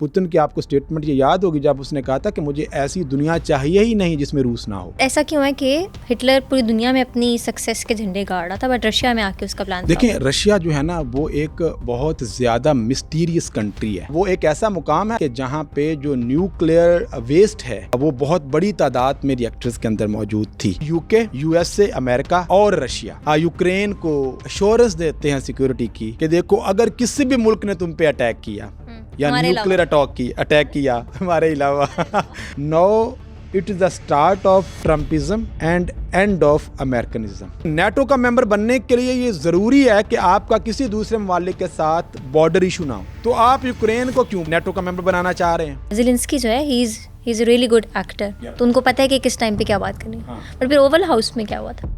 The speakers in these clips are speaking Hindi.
पुतिन की आपको स्टेटमेंट ये याद होगी जब उसने कहा था कि मुझे ऐसी दुनिया चाहिए ही नहीं जिसमें रूस ना हो। ऐसा क्यों है कि हिटलर पूरी दुनिया में अपनी सक्सेस के झंडे गाड़ रहा था, बट रशिया में आके उसका प्लान देखें, रशिया जो है ना वो एक बहुत ज्यादा मिस्टीरियस कंट्री है। वो एक ऐसा मुकाम है कि जहाँ पे जो न्यूक्लियर वेस्ट है वो बहुत बड़ी तादाद में रिएक्टर्स के अंदर मौजूद थी। यूके, यूएसए, अमेरिका और रशिया यूक्रेन को एश्योरेंस देते हैं सिक्योरिटी की कि देखो अगर किसी भी मुल्क ने तुम पे अटैक किया या न्यूक्लियर अटैक किया हमारे अलावा no it is the start of Trumpism and end of Americanism. NATO का मेंबर बनने के लिए ये जरूरी है कि आपका किसी दूसरे ममालिक के साथ बॉर्डर इशू ना हो। तो आप यूक्रेन को क्यों नेटो का मेंबर बनाना चाह रहे हैं? ज़ेलेंस्की जो है he is really good actor, तो उनको पता है कि किस टाइम पे क्या बात करनी है। पर फिर ओवल हाउस में क्या हुआ था?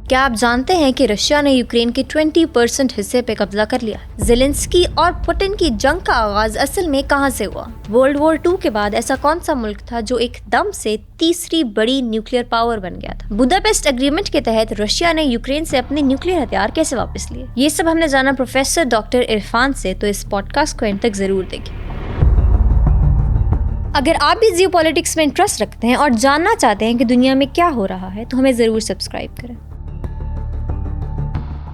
क्या आप जानते हैं कि रशिया ने यूक्रेन के 20% हिस्से पे कब्जा कर लिया? ज़ेलेंस्की और पुतिन की जंग का आगाज असल में कहां से हुआ? वर्ल्ड वॉर 2 के बाद ऐसा कौन सा मुल्क था जो एकदम से तीसरी बड़ी न्यूक्लियर पावर बन गया था? बुदापेस्ट एग्रीमेंट के तहत रशिया ने यूक्रेन से अपने न्यूक्लियर हथियार कैसे वापस लिए? ये सब हमने जाना प्रोफेसर डॉक्टर इरफान से, तो इस पॉडकास्ट को एंड तक जरूर देखें। अगर आप भी जियोपॉलिटिक्स में इंटरेस्ट रखते हैं और जानना चाहते हैं कि दुनिया में क्या हो रहा है, तो हमें जरूर सब्सक्राइब करें।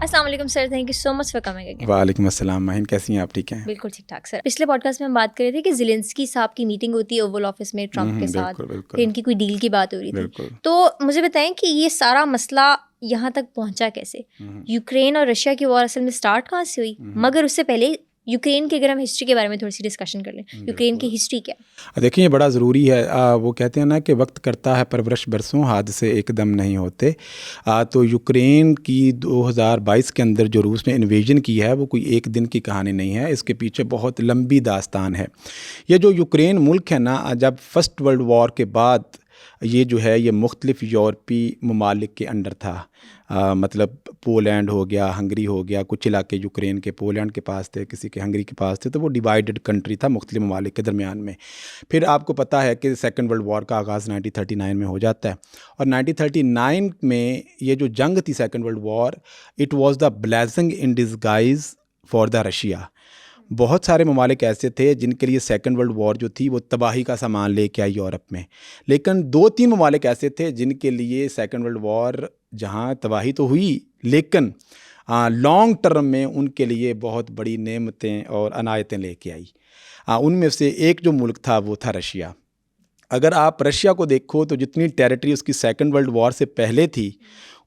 अस्सलाम वालेकुम sir, thank you so much for coming again. वालेकुम अस्सलाम माहिन, कैसी हैं आप? ठीक हैं? बिल्कुल ठीक ठाक सर। पिछले पॉडकास्ट में हम बात कर रहे थे कि ज़ेलेंस्की साहब की मीटिंग होती है ओवल ऑफिस में ट्रंप के साथ, फिर इनकी कोई डील की बात हो रही थी। तो मुझे बताएं कि ये सारा मसला यहाँ तक पहुँचा कैसे? यूक्रेन और रशिया की वॉर असल में स्टार्ट कहाँ से हुई? मगर उससे पहले यूक्रेन के, अगर हम हिस्ट्री के बारे में थोड़ी सी डिस्कशन कर लें, यूक्रेन की हिस्ट्री क्या है? देखिए, ये बड़ा ज़रूरी है। वो कहते हैं ना कि वक्त करता है परवरिश बरसों, हादसे एकदम नहीं होते। तो यूक्रेन की 2022 के अंदर जो रूस ने इन्वेजन की है वो कोई एक दिन की कहानी नहीं है, इसके पीछे बहुत लंबी दास्तान है। ये जो यूक्रेन मुल्क है ना, जब फर्स्ट वर्ल्ड वॉर के बाद ये जो है ये मुख्तलिफ यूरोपीय ममालिक के अंडर था। मतलब पोलैंड हो गया, हंगरी हो गया, कुछ इलाके यूक्रेन के पोलैंड के पास थे, किसी के हंगरी के पास थे। तो वो डिवाइडेड कंट्री था मुख्तलिफ ममालिक के दरमियान में। फिर आपको पता है कि सेकंड वर्ल्ड वॉर का आगाज़ 1939 में हो जाता है, और 1939 में ये जो जंग थी second world war, it was the blessing in disguise for the Russia. बहुत सारे ममालिक ऐसे थे जिनके लिए सेकंड वर्ल्ड वॉर जो थी वो तबाही का सामान लेके आई यूरोप में, लेकिन 2-3 ममालिक ऐसे थे जिनके लिए सेकंड वर्ल्ड वॉर जहां तबाही तो हुई लेकिन लॉन्ग टर्म में उनके लिए बहुत बड़ी नेमतें और अनायतें लेके आई। उनमें से एक जो मुल्क था वो था रशिया। अगर आप रशिया को देखो तो जितनी टेरिटरी उसकी सेकंड वर्ल्ड वॉर से पहले थी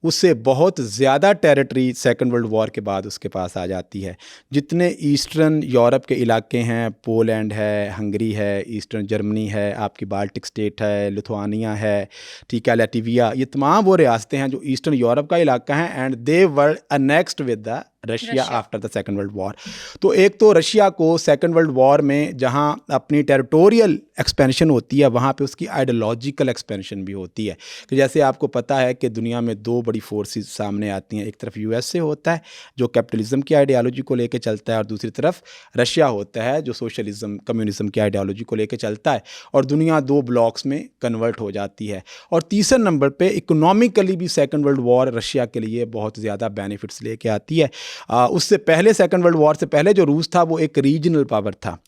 उससे बहुत ज़्यादा टेरिटरी सेकंड वर्ल्ड वॉर के बाद उसके पास आ जाती है। जितने ईस्टर्न यूरोप के इलाके हैं, पोलैंड है, हंगरी है, ईस्टर्न जर्मनी है, आपकी बाल्टिक स्टेट है, लिथुआनिया है, ठीक है, लैटविया, ये तमाम वो रियासतें हैं जो ईस्टर्न यूरोप का इलाका है, and they were annexed with the Russia after the second world war. तो एक तो रशिया को सेकंड वर्ल्ड वॉर में जहां अपनी टेरिटोरियल एक्सपेंशन होती है वहां पे उसकी आइडियोलॉजिकल एक्सपेंशन भी होती है। तो जैसे आपको पता है कि दुनिया में 2 बड़ी फोर्सेस सामने आती हैं, एक तरफ यूएसए होता है जो कैपिटलिज्म की आइडियोलॉजी को लेकर चलता है, और दूसरी तरफ रशिया होता है जो सोशलिज्म कम्युनिज्म की आइडियोलॉजी को लेकर चलता है, और दुनिया 2 ब्लॉक्स में कन्वर्ट हो जाती है। और तीसरे नंबर पे इकोनॉमिकली भी सेकंड वर्ल्ड वॉर रशिया के लिए बहुत ज़्यादा बेनिफिट्स लेके आती है। उससे पहले सेकंड वर्ल्ड वॉर से पहले जो रूस था वो एक रीजनल पावर था,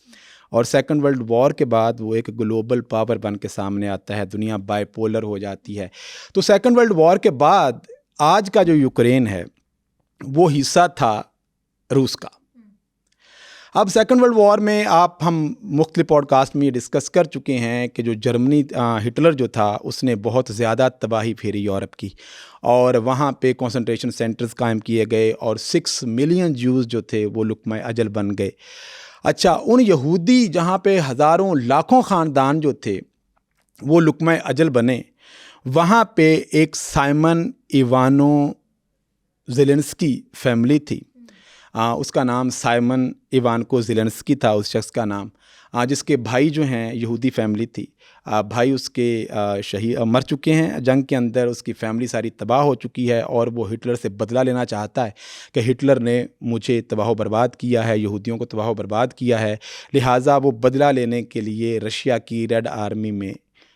और सेकंड वर्ल्ड वॉर के बाद वो एक ग्लोबल पावर बन के सामने आता है, दुनिया बाइपोलर हो जाती है। तो सेकंड वर्ल्ड वॉर के बाद आज का जो यूक्रेन है वो हिस्सा था रूस का। अब सेकंड वर्ल्ड वॉर में हम मुख्तलिफ पॉडकास्ट में ये डिस्कस कर चुके हैं कि जो जर्मनी हिटलर जो था उसने बहुत ज़्यादा तबाही फेरी यूरोप की, और वहाँ पे कंसंट्रेशन सेंटर्स कायम किए गए, और 6 मिलियन ज्यूज़ जो थे वो लुक़्मा अजल बन गए। अच्छा, उन यहूदी जहाँ पे हज़ारों लाखों ख़ानदान जो थे वो लुक़्मा अजल बने, वहाँ पे एक साइमन इवानो ज़ेलेंस्की फैमिली थी। उसका नाम साइमन इवानको ज़ेलेंस्की था उस शख्स का नाम, जिसके भाई जो हैं यहूदी फैमिली थी। भाई उसके शहीद मर चुके हैं जंग के अंदर, उसकी फैमिली सारी तबाह हो चुकी है, और वो हिटलर से बदला लेना चाहता है कि हिटलर ने मुझे तबाह बर्बाद किया है, यहूदियों को तबाह बर्बाद किया है, लिहाजा वो बदला लेने के लिए रशिया की रेड आर्मी में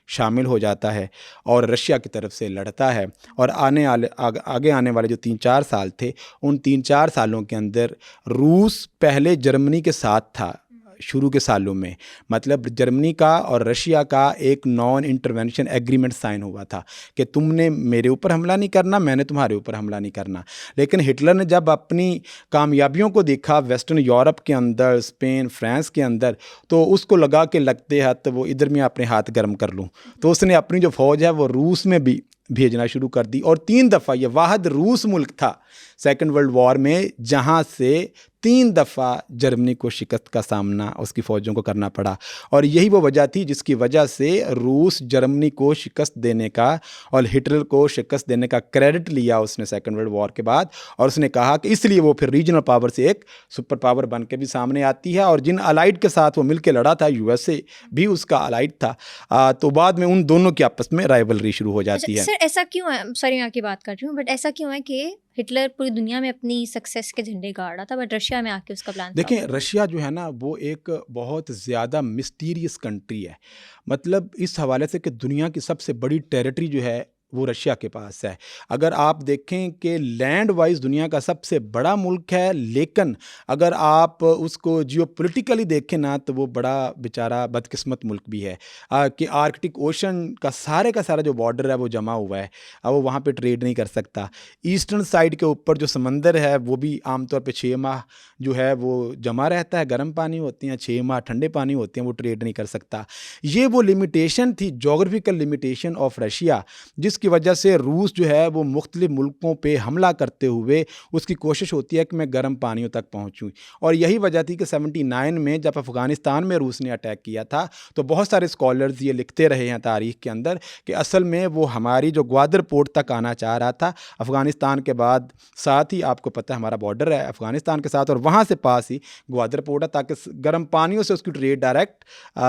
शामिल हो जाता है और रशिया की तरफ से लड़ता है। और आगे आने वाले जो 3-4 साल थे, उन 3-4 सालों के अंदर रूस पहले जर्मनी के साथ था शुरू के सालों में, मतलब जर्मनी का और रशिया का एक नॉन इंटरवेंशन एग्रीमेंट साइन हुआ था कि तुमने मेरे ऊपर हमला नहीं करना, मैंने तुम्हारे ऊपर हमला नहीं करना। लेकिन हिटलर ने जब अपनी कामयाबियों को देखा वेस्टर्न यूरोप के अंदर, स्पेन, फ्रांस के अंदर, तो उसको लगा कि लगते हाथ वो इधर में अपने हाथ गर्म कर लूँ, तो उसने अपनी जो फ़ौज है वो रूस में भी भेजना शुरू कर दी। और 3 दफ़ा, ये वाहिद रूस मुल्क था सेकेंड वर्ल्ड वॉर में जहाँ से 3 दफ़ा जर्मनी को शिकस्त का सामना उसकी फ़ौजों को करना पड़ा। और यही वो वजह थी जिसकी वजह से रूस जर्मनी को शिकस्त देने का और हिटलर को शिकस्त देने का क्रेडिट लिया उसने सेकेंड वर्ल्ड वॉर के बाद। और उसने कहा कि इसलिए वो फिर रीजनल पावर से एक सुपर पावर बन के भी सामने आती है। और जिन अलाइड के साथ वो मिल के लड़ा था, यूएसए भी उसका अलाइड था, तो बाद में उन दोनों की आपस में राइवलरी शुरू हो जाती है। सर ऐसा क्यों है, सॉरी मैं आपकी बात कर रही हूँ, बट ऐसा क्यों है कि हिटलर पूरी दुनिया में अपनी सक्सेस के झंडे गाड़ रहा था बट रशिया में आके उसका प्लान देखें, रशिया जो है ना वो एक बहुत ज़्यादा मिस्टीरियस कंट्री है। मतलब इस हवाले से कि दुनिया की सबसे बड़ी टेरिटरी जो है वो रशिया के पास है। अगर आप देखें कि लैंड वाइज दुनिया का सबसे बड़ा मुल्क है, लेकिन अगर आप उसको जियोपॉलिटिकली देखें ना तो वो बड़ा बेचारा बदकिस्मत मुल्क भी है कि आर्कटिक ओशन का सारा जो बॉर्डर है वो जमा हुआ है। अब वो वहाँ पे ट्रेड नहीं कर सकता। ईस्टर्न साइड के ऊपर जो समंदर है वो भी आमतौर पे 6 माह जो है वो जमा रहता है, गर्म पानी होती हैं, 6 माह ठंडे पानी होते हैं, वो ट्रेड नहीं कर सकता। ये वो लिमिटेशन थी, जोग्राफिकल लिमिटेशन ऑफ रशिया, जिसकी वजह से रूस जो है वो मुख्तलिफ मुल्कों पे हमला करते हुए उसकी कोशिश होती है कि मैं गर्म पानियों तक पहुंचूं। और यही वजह थी कि 79 में जब अफ़गानिस्तान में रूस ने अटैक किया था तो बहुत सारे स्कॉलर्स ये लिखते रहे हैं तारीख़ के अंदर कि असल में वो हमारी जो ग्वादर पोर्ट तक आना चाह रहा था अफ़गानिस्तान के बाद, साथ ही आपको पता है हमारा बॉर्डर है अफ़गानिस्तान के साथ, और वहाँ से पास ही ग्वादर पोर्ट है, ताकि गर्म पानियों से उसकी ट्रेड डायरेक्ट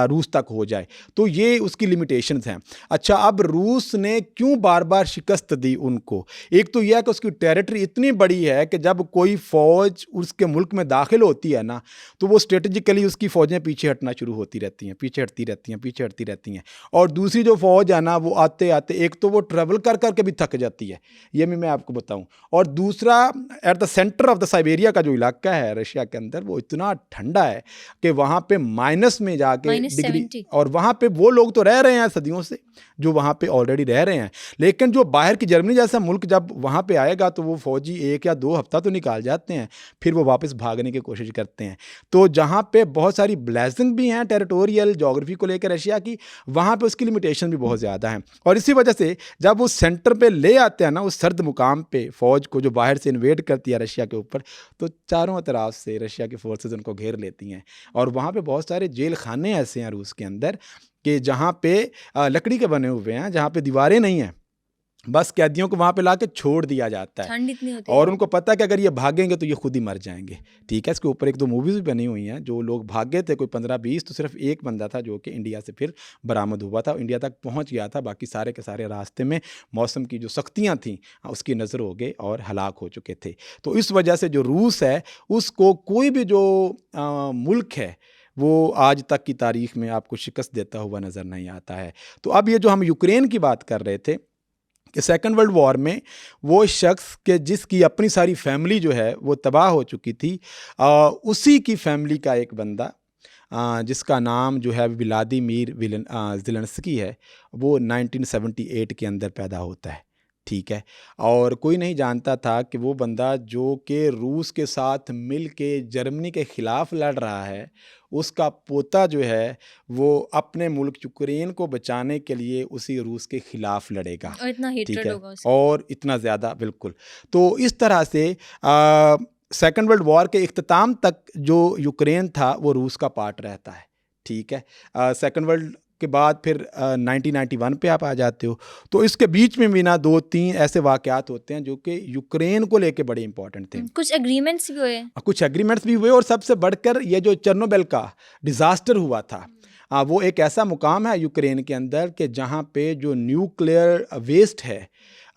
रूस तक हो जाए। तो ये उसकी लिमिटेशंस हैं। अच्छा, अब रूस ने क्यों बार बार शिकस्त दी उनको? एक तो यह है कि उसकी टेरिटरी इतनी बड़ी है कि जब कोई फ़ौज उसके मुल्क में दाखिल होती है ना तो वो स्ट्रेटजिकली उसकी फ़ौजें पीछे हटना शुरू होती रहती हैं, पीछे हटती रहती हैं। और दूसरी जो फ़ौज है ना वो आते आते एक तो वो ट्रैवल कर करके भी थक जाती है, ये भी मैं आपको बताऊं। और दूसरा, at the centre of the Siberia का जो इलाका है रशिया के अंदर वो इतना ठंडा है कि वहाँ पे माइनस में जाके डिग्री, और वहाँ पे वो लोग तो रह रहे हैं सदियों से जो वहाँ पे ऑलरेडी रह रहे हैं, लेकिन जो बाहर की जर्मनी जैसा मुल्क जब वहाँ पे आएगा तो वो फौजी 1 या 2 हफ्ता तो निकाल जाते हैं, फिर वो वापस भागने की कोशिश करते हैं। तो जहाँ पे बहुत सारी ब्लेसिंग भी हैं टेरिटोरियल जोग्राफी को लेकर रशिया की, वहाँ पे उसकी लिमिटेशन भी बहुत ज़्यादा है। और इसी वजह से जब वो सेंटर पे ले आते हैं ना उस सर्द मुकाम पे फ़ौज को जो बाहर से इन्वेड करती है रशिया के ऊपर, तो चारों तरफ से रशिया की फोर्सेस उनको घेर लेती हैं। और वहाँ पे बहुत सारे जेल खाने ऐसे हैं रूस के अंदर कि जहाँ पे लकड़ी के बने हुए हैं, जहाँ पे दीवारें नहीं हैं, बस कैदियों को वहाँ पे लाके छोड़ दिया जाता है। ठंड इतनी होती है और उनको पता है कि अगर ये भागेंगे तो ये खुद ही मर जाएंगे। ठीक है, इसके ऊपर 1-2 मूवीज़ भी बनी हुई हैं। जो लोग भागे थे कोई 15-20, तो सिर्फ एक बंदा था जो कि इंडिया से फिर बरामद हुआ था, इंडिया तक पहुँच गया था। बाकी सारे के सारे रास्ते में मौसम की जो सख्तियाँ थीं उसकी नज़र हो गए और हलाक हो चुके थे। तो इस वजह से जो रूस है उसको कोई भी जो मुल्क है वो आज तक की तारीख़ में आपको शिकस्त देता हुआ नज़र नहीं आता है। तो अब ये जो हम यूक्रेन की बात कर रहे थे कि सेकेंड वर्ल्ड वॉर में वो शख्स के जिसकी अपनी सारी फैमिली जो है वो तबाह हो चुकी थी, उसी की फैमिली का एक बंदा जिसका नाम जो है व्लादिमीर ज़ेलेंस्की है, वो 1978 के अंदर पैदा होता है। ठीक है, और कोई नहीं जानता था कि वो बंदा जो कि रूस के साथ मिल के जर्मनी के ख़िलाफ़ लड़ रहा है, उसका पोता जो है वो अपने मुल्क यूक्रेन को बचाने के लिए उसी रूस के ख़िलाफ़ लड़ेगा। और इतना ठीक हेट्रेड है, होगा उसका। और इतना ज़्यादा, बिल्कुल। तो इस तरह से सेकेंड वर्ल्ड वॉर के इख्तिताम तक जो यूक्रेन था वो रूस का पार्ट रहता है। ठीक है, सेकेंड वर्ल्ड के बाद फिर 1991 पे आप आ जाते हो, तो इसके बीच में भी ना 2-3 ऐसे वाक़यात होते हैं जो कि यूक्रेन को लेके बड़े इंपॉर्टेंट थे। कुछ एग्रीमेंट्स भी हुए और सबसे बढ़कर ये जो चेर्नोबिल का डिज़ास्टर हुआ था, वो एक ऐसा मुकाम है यूक्रेन के अंदर कि जहाँ पे जो न्यूक्लियर वेस्ट है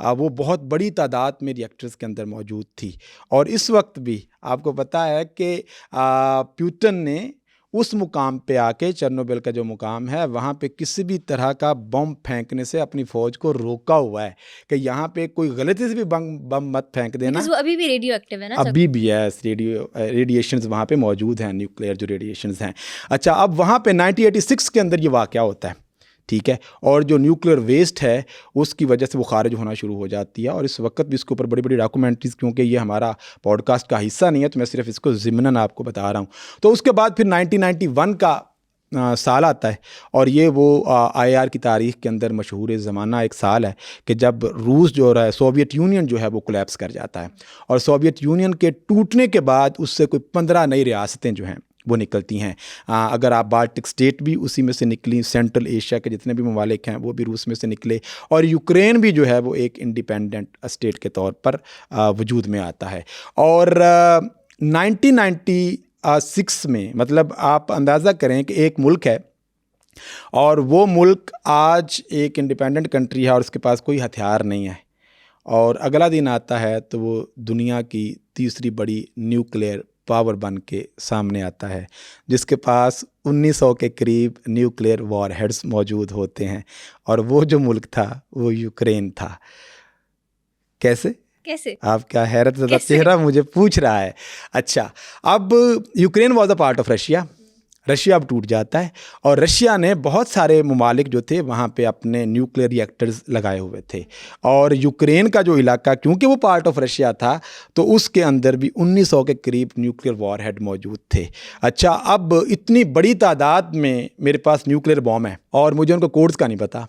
वो बहुत बड़ी तादाद में रिएक्टर्स के अंदर मौजूद थी। और इस वक्त भी आपको पता है कि पुतिन ने उस मुकाम पे आके, चेर्नोबिल का जो मुकाम है, वहाँ पे किसी भी तरह का बम फेंकने से अपनी फ़ौज को रोका हुआ है कि यहाँ पे कोई गलती से भी बम मत फेंक देना। Because वो अभी भी रेडियो एक्टिव है ना सर? अभी भी है, रेडिएशंस वहाँ पे मौजूद हैं, न्यूक्लियर जो रेडिएशंस हैं। अच्छा, अब वहाँ पे 1986 के अंदर ये वाक़या होता है, ठीक है, और जो न्यूक्लियर वेस्ट है उसकी वजह से वो खारिज होना शुरू हो जाती है। और इस वक्त भी इसके ऊपर बड़ी बड़ी डॉक्यूमेंट्रीज़, क्योंकि ये हमारा पॉडकास्ट का हिस्सा नहीं है तो मैं सिर्फ इसको ज़िमनन आपको बता रहा हूँ। तो उसके बाद फिर 1991 का साल आता है, और ये वो IR की तारीख़ के अंदर मशहूर ज़माना एक साल है कि जब रूस जो है, सोवियत यूनियन जो है वो कोलैप्स कर जाता है। और सोवियत यूनियन के टूटने के बाद उससे कोई 15 नई रियासतें जो हैं वो निकलती हैं। अगर आप बाल्टिक स्टेट भी उसी में से निकली, सेंट्रल एशिया के जितने भी ममालिक हैं वो भी रूस में से निकले, और यूक्रेन भी जो है वो एक इंडिपेंडेंट स्टेट के तौर पर वजूद में आता है। और 1996 में, मतलब आप अंदाज़ा करें कि एक मुल्क है और वो मुल्क आज एक इंडिपेंडेंट कंट्री है और उसके पास कोई हथियार नहीं है, और अगला दिन आता है तो वो दुनिया की तीसरी बड़ी न्यूक्लियर पावर बन के सामने आता है, जिसके पास 1900 के करीब न्यूक्लियर वॉरहेड्स मौजूद होते हैं, और वो जो मुल्क था वो यूक्रेन था। कैसे? आपका हैरत ज़्यादा चेहरा मुझे पूछ रहा है। अच्छा, अब Ukraine was a part of Russia. Russia अब टूट जाता है, और रशिया ने बहुत सारे ममालिक जो थे वहाँ पे अपने न्यूक्लियर रिएक्टर्स लगाए हुए थे, और यूक्रेन का जो इलाका, क्योंकि वो पार्ट ऑफ रशिया था, तो उसके अंदर भी 1900 के करीब न्यूक्लियर वॉरहेड मौजूद थे। अच्छा, अब इतनी बड़ी तादाद में मेरे पास न्यूक्लियर बॉम्ब है और मुझे उनको कोड्स का नहीं पता,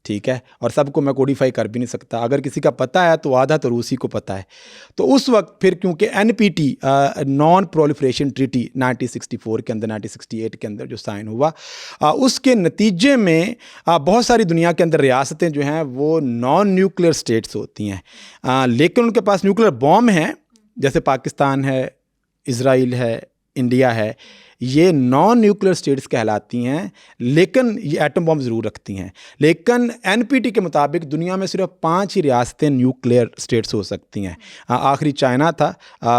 ठीक है, और सबको मैं कोडिफाई कर भी नहीं सकता। अगर किसी का पता है तो आधा तो रूसी को पता है। तो उस वक्त फिर क्योंकि NPT, नॉन प्रोलिफरेशन ट्रीटी 1964 के अंदर, 1968 के अंदर जो साइन हुआ, उसके नतीजे में बहुत सारी दुनिया के अंदर रियासतें जो हैं वो नॉन न्यूक्लियर स्टेट्स होती हैं, लेकिन उनके पास न्यूक्लियर बॉम्ब हैं, जैसे पाकिस्तान है, इज़राइल है, इंडिया है। ये नॉन न्यूक्लियर स्टेट्स कहलाती हैं, लेकिन ये एटम बॉम्ब ज़रूर रखती हैं। लेकिन NPT के मुताबिक दुनिया में सिर्फ 5 ही रियासतें न्यूक्लियर स्टेट्स हो सकती हैं। आखिरी चाइना था,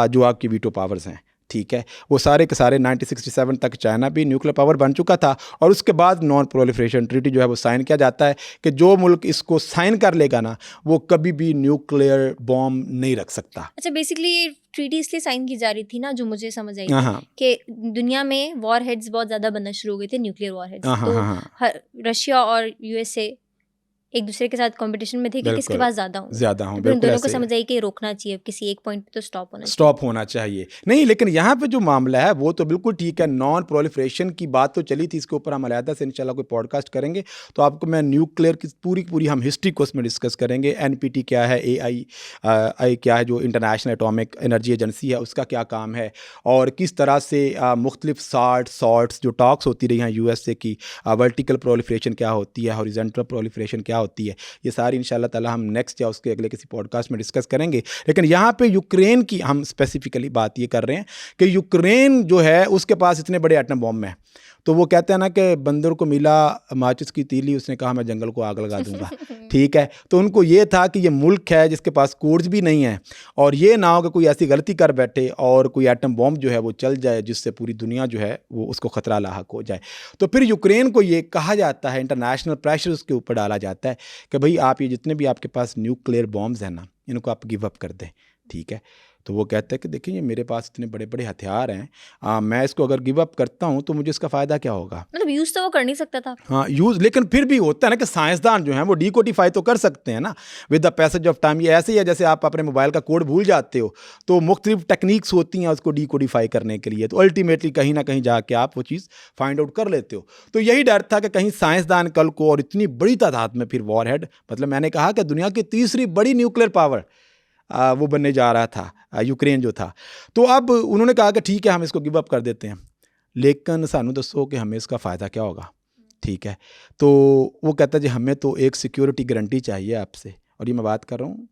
जो आपकी वीटो पावर्स हैं, ठीक है, वो सारे के सारे 1967 तक चाइना भी न्यूक्लियर पावर बन चुका था, और उसके बाद नॉन प्रोलिफरेशन ट्रीटी जो है वो साइन किया जाता है कि जो मुल्क इसको साइन कर लेगा ना, वो कभी भी न्यूक्लियर बॉम्ब नहीं रख सकता। अच्छा, बेसिकली ये ट्रीटी इसलिए साइन की जा रही थी ना, जो मुझे समझ आई कि दुनिया में वॉर हेड्स बहुत ज़्यादा बनना शुरू हो गए थे, न्यूक्लियर वॉर हेड्स। तो रशिया और USA एक दूसरे के साथ कंपटीशन में थे कि किसके पास ज़्यादा हों। तो दोनों को समझ आई कि रोकना चाहिए, किसी एक पॉइंट पे तो स्टॉप होना चाहिए। नहीं, लेकिन यहाँ पे जो मामला है वो तो बिल्कुल ठीक है। नॉन प्रोलिफरेशन की बात तो चली थी, इसके ऊपर हम अलहदा से इंशाल्लाह कोई पॉडकास्ट करेंगे, तो आपको मैं न्यूक्लियर की पूरी हम हिस्ट्री को उसमें डिस्कस करेंगे। NPT क्या है, AI क्या है, जो इंटरनेशनल एटॉमिक एनर्जी एजेंसी है, उसका क्या काम है, और किस तरह से मुख्तलिफ सॉर्ट्स जो टॉक्स होती रही हैं USA की, वर्टिकल प्रोलिफरेशन क्या होती है, हॉरिजॉन्टल प्रोलिफरेशन क्या होती है, ये सारी इंशाल्लाह ताला हम नेक्स्ट या उसके अगले किसी पॉडकास्ट में डिस्कस करेंगे। लेकिन यहाँ पे यूक्रेन की हम स्पेसिफिकली बात ये कर रहे हैं कि यूक्रेन जो है उसके पास इतने बड़े एटम बॉम्ब हैं, तो वो कहते हैं ना कि बंदर को मिला माचिस की तीली, उसने कहा मैं जंगल को आग लगा दूंगा। ठीक है, तो उनको ये था कि ये मुल्क है जिसके पास कोड्स भी नहीं है, और ये ना हो कि कोई ऐसी गलती कर बैठे और कोई एटम बॉम्ब जो है वो चल जाए, जिससे पूरी दुनिया जो है वो उसको ख़तरा लाहक हो जाए। तो फिर यूक्रेन को ये कहा जाता है, इंटरनेशनल प्रेशर उसके ऊपर डाला जाता है कि भाई आप ये जितने भी आपके पास न्यूक्लियर बॉम्ब्स हैं ना, इनको आप गिव अप कर दें, ठीक है। तो वो कहते हैं कि देखिए ये मेरे पास इतने बड़े बड़े हथियार हैं, मैं इसको अगर गिव अप करता हूँ तो मुझे इसका फ़ायदा क्या होगा। मतलब यूज़ तो वो कर नहीं सकता था। हाँ, यूज़, लेकिन फिर भी होता है ना कि साइंसदान जो हैं वो डिकोडिफाई तो कर सकते हैं ना with the passage of time. ये ऐसे ही है जैसे आप अपने मोबाइल का कोड भूल जाते हो, तो मुख्तलिफ टेक्निक्स होती हैं उसको डिकोडिफाई करने के लिए, तो अल्टीमेटली कहीं ना कहीं जाके आप वो चीज़ फाइंड आउट कर लेते हो। तो यही डर था कि कहीं साइंसदान कल को, और इतनी बड़ी तादाद में फिर वॉरहेड, मतलब मैंने कहा कि दुनिया की तीसरी बड़ी न्यूक्लियर पावर वो बनने जा रहा था यूक्रेन जो था। तो अब उन्होंने कहा कि ठीक है हम इसको गिव अप कर देते हैं, लेकिन सानू दसो कि हमें इसका फ़ायदा क्या होगा। ठीक है, तो वो कहता जी हमें तो एक सिक्योरिटी गारंटी चाहिए आपसे, और ये मैं बात कर रहा हूँ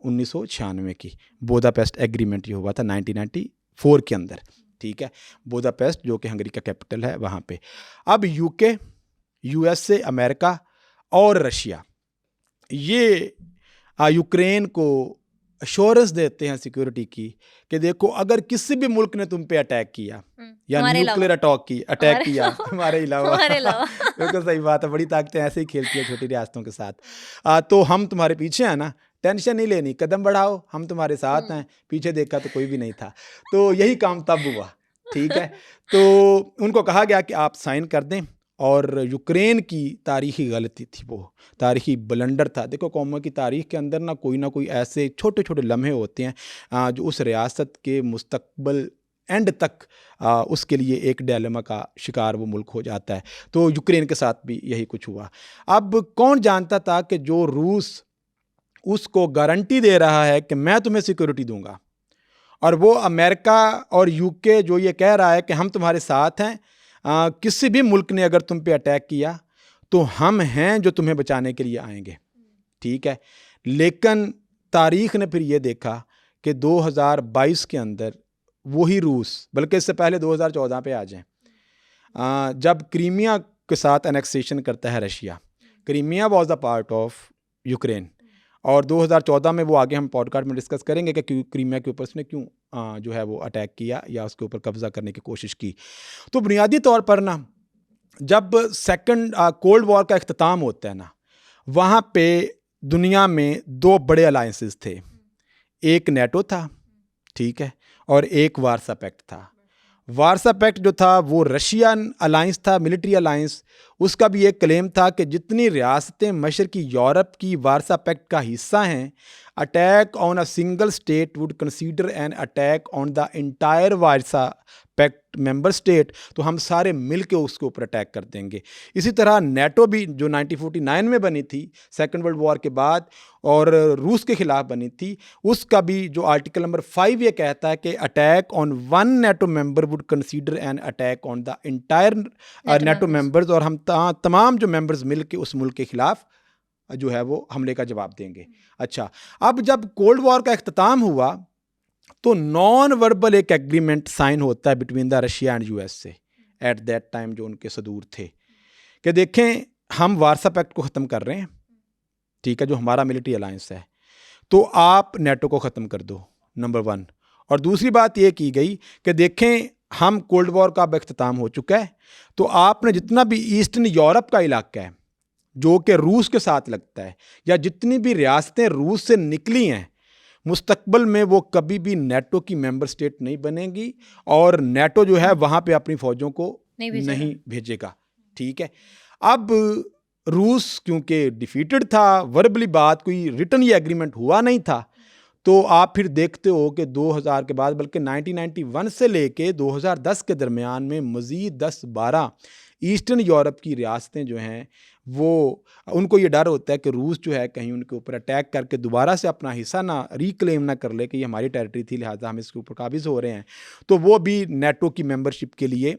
1996 की, बुदापेस्ट एग्रीमेंट ये हुआ था 1994 के अंदर। ठीक है, बुदापेस्ट जो कि हंगरी का कैपिटल है वहाँ पे। अब UK, USA, अमेरिका और रशिया ये यूक्रेन को अश्योरेंस देते हैं सिक्योरिटी की कि देखो अगर किसी भी मुल्क ने तुम पे अटैक किया या न्यूक्लियर अटैक किया हमारे अलावा बिल्कुल सही बात है, बड़ी ताकतें ऐसे ही खेलती है छोटी रियासतों के साथ। तो हम तुम्हारे पीछे हैं ना, टेंशन नहीं लेनी, कदम बढ़ाओ, हम तुम्हारे साथ हैं। पीछे देखा तो कोई भी नहीं था। तो यही काम तब हुआ, ठीक है। तो उनको कहा गया कि आप साइन कर दें, और यूक्रेन की तारीखी गलती थी, वो तारीखी ब्लंडर था। देखो कौमों की तारीख के अंदर ना कोई ऐसे छोटे छोटे लम्हे होते हैं जो उस रियासत के मुस्तकबिल एंड तक उसके लिए एक डायलेमा का शिकार वो मुल्क हो जाता है। तो यूक्रेन के साथ भी यही कुछ हुआ। अब कौन जानता था कि जो रूस उसको गारंटी दे रहा है कि मैं तुम्हें सिक्योरिटी दूंगा, और वो अमेरिका और यूके जो ये कह रहा है कि हम तुम्हारे साथ हैं, किसी भी मुल्क ने अगर तुम पे अटैक किया तो हम हैं जो तुम्हें बचाने के लिए आएंगे, ठीक है। लेकिन तारीख ने फिर ये देखा कि 2022 के अंदर वही रूस, बल्कि इससे पहले 2014 पे आ जाएं, जब क्रीमिया के साथ एनेक्सेशन करता है Russia. Crimea was the part of Ukraine, और 2014 में वो आगे हम पॉडकास्ट में डिस्कस करेंगे कि क्रीमिया के ऊपर उसने क्यों जो है वो अटैक किया या उसके ऊपर कब्जा करने की कोशिश की। तो बुनियादी तौर पर ना जब सेकंड कोल्ड वॉर का इख्तिताम होता है ना, वहाँ पे दुनिया में दो बड़े अलायंसेस थे, एक नेटो था, ठीक है, और एक वारसा पैक्ट था। वारसा पैक्ट जो था वो रशियन अलायंस था, मिलिट्री अलायंस। उसका भी एक क्लेम था कि जितनी रियासतें मशरकी यूरोप की वारसा पैक्ट का हिस्सा हैं, attack on a single state would consider an attack on the entire Warsaw pact member state, तो हम सारे मिल के उसके ऊपर अटैक कर देंगे। इसी तरह नेटो भी जो 1949 में बनी थी सेकेंड वर्ल्ड वॉर के बाद और रूस के खिलाफ बनी थी, उसका भी जो आर्टिकल नंबर 5 ये कहता है कि attack on one NATO member would consider an attack on the entire NATO members, और हम तमाम जो मेंबर्स मिल के उस मुल्क के खिलाफ जो है वो हमले का जवाब देंगे। अच्छा, अब जब कोल्ड वॉर का इख्तिताम हुआ तो नॉन वर्बल एक एग्रीमेंट साइन होता है between the Russia and US से एट दैट टाइम, जो उनके सदूर थे, कि देखें हम वारसा पैक्ट को ख़त्म कर रहे हैं, ठीक है, जो हमारा मिलिट्री अलायंस है, तो आप नेटो को ख़त्म कर दो, नंबर 1। और दूसरी बात ये की गई कि देखें हम कोल्ड वॉर का अब इख्तिताम हो चुका है, तो आपने जितना भी ईस्टर्न यूरोप का इलाका है जो कि रूस के साथ लगता है, या जितनी भी रियासतें रूस से निकली हैं, मुस्तकबिल में वो कभी भी नेटो की मेंबर स्टेट नहीं बनेगी, और नेटो जो है वहाँ पे अपनी फ़ौजों को नहीं भेजेगा, ठीक है। अब रूस क्योंकि डिफीटेड था, वर्बली बात कोई रिटर्न ये एग्रीमेंट हुआ नहीं था, तो आप फिर देखते हो कि 2000 के बाद, बल्कि 1991 से लेके 2010 के दरमियान में मज़ीद 10-12 ईस्टर्न यूरोप की रियासतें जो हैं वो, उनको ये डर होता है कि रूस जो है कहीं उनके ऊपर अटैक करके दोबारा से अपना हिस्सा ना रिक्लेम ना कर ले कि ये हमारी टेरिटरी थी, लिहाजा हम इसके ऊपर काबिज हो रहे हैं, तो वो भी नेटो की मेंबरशिप के लिए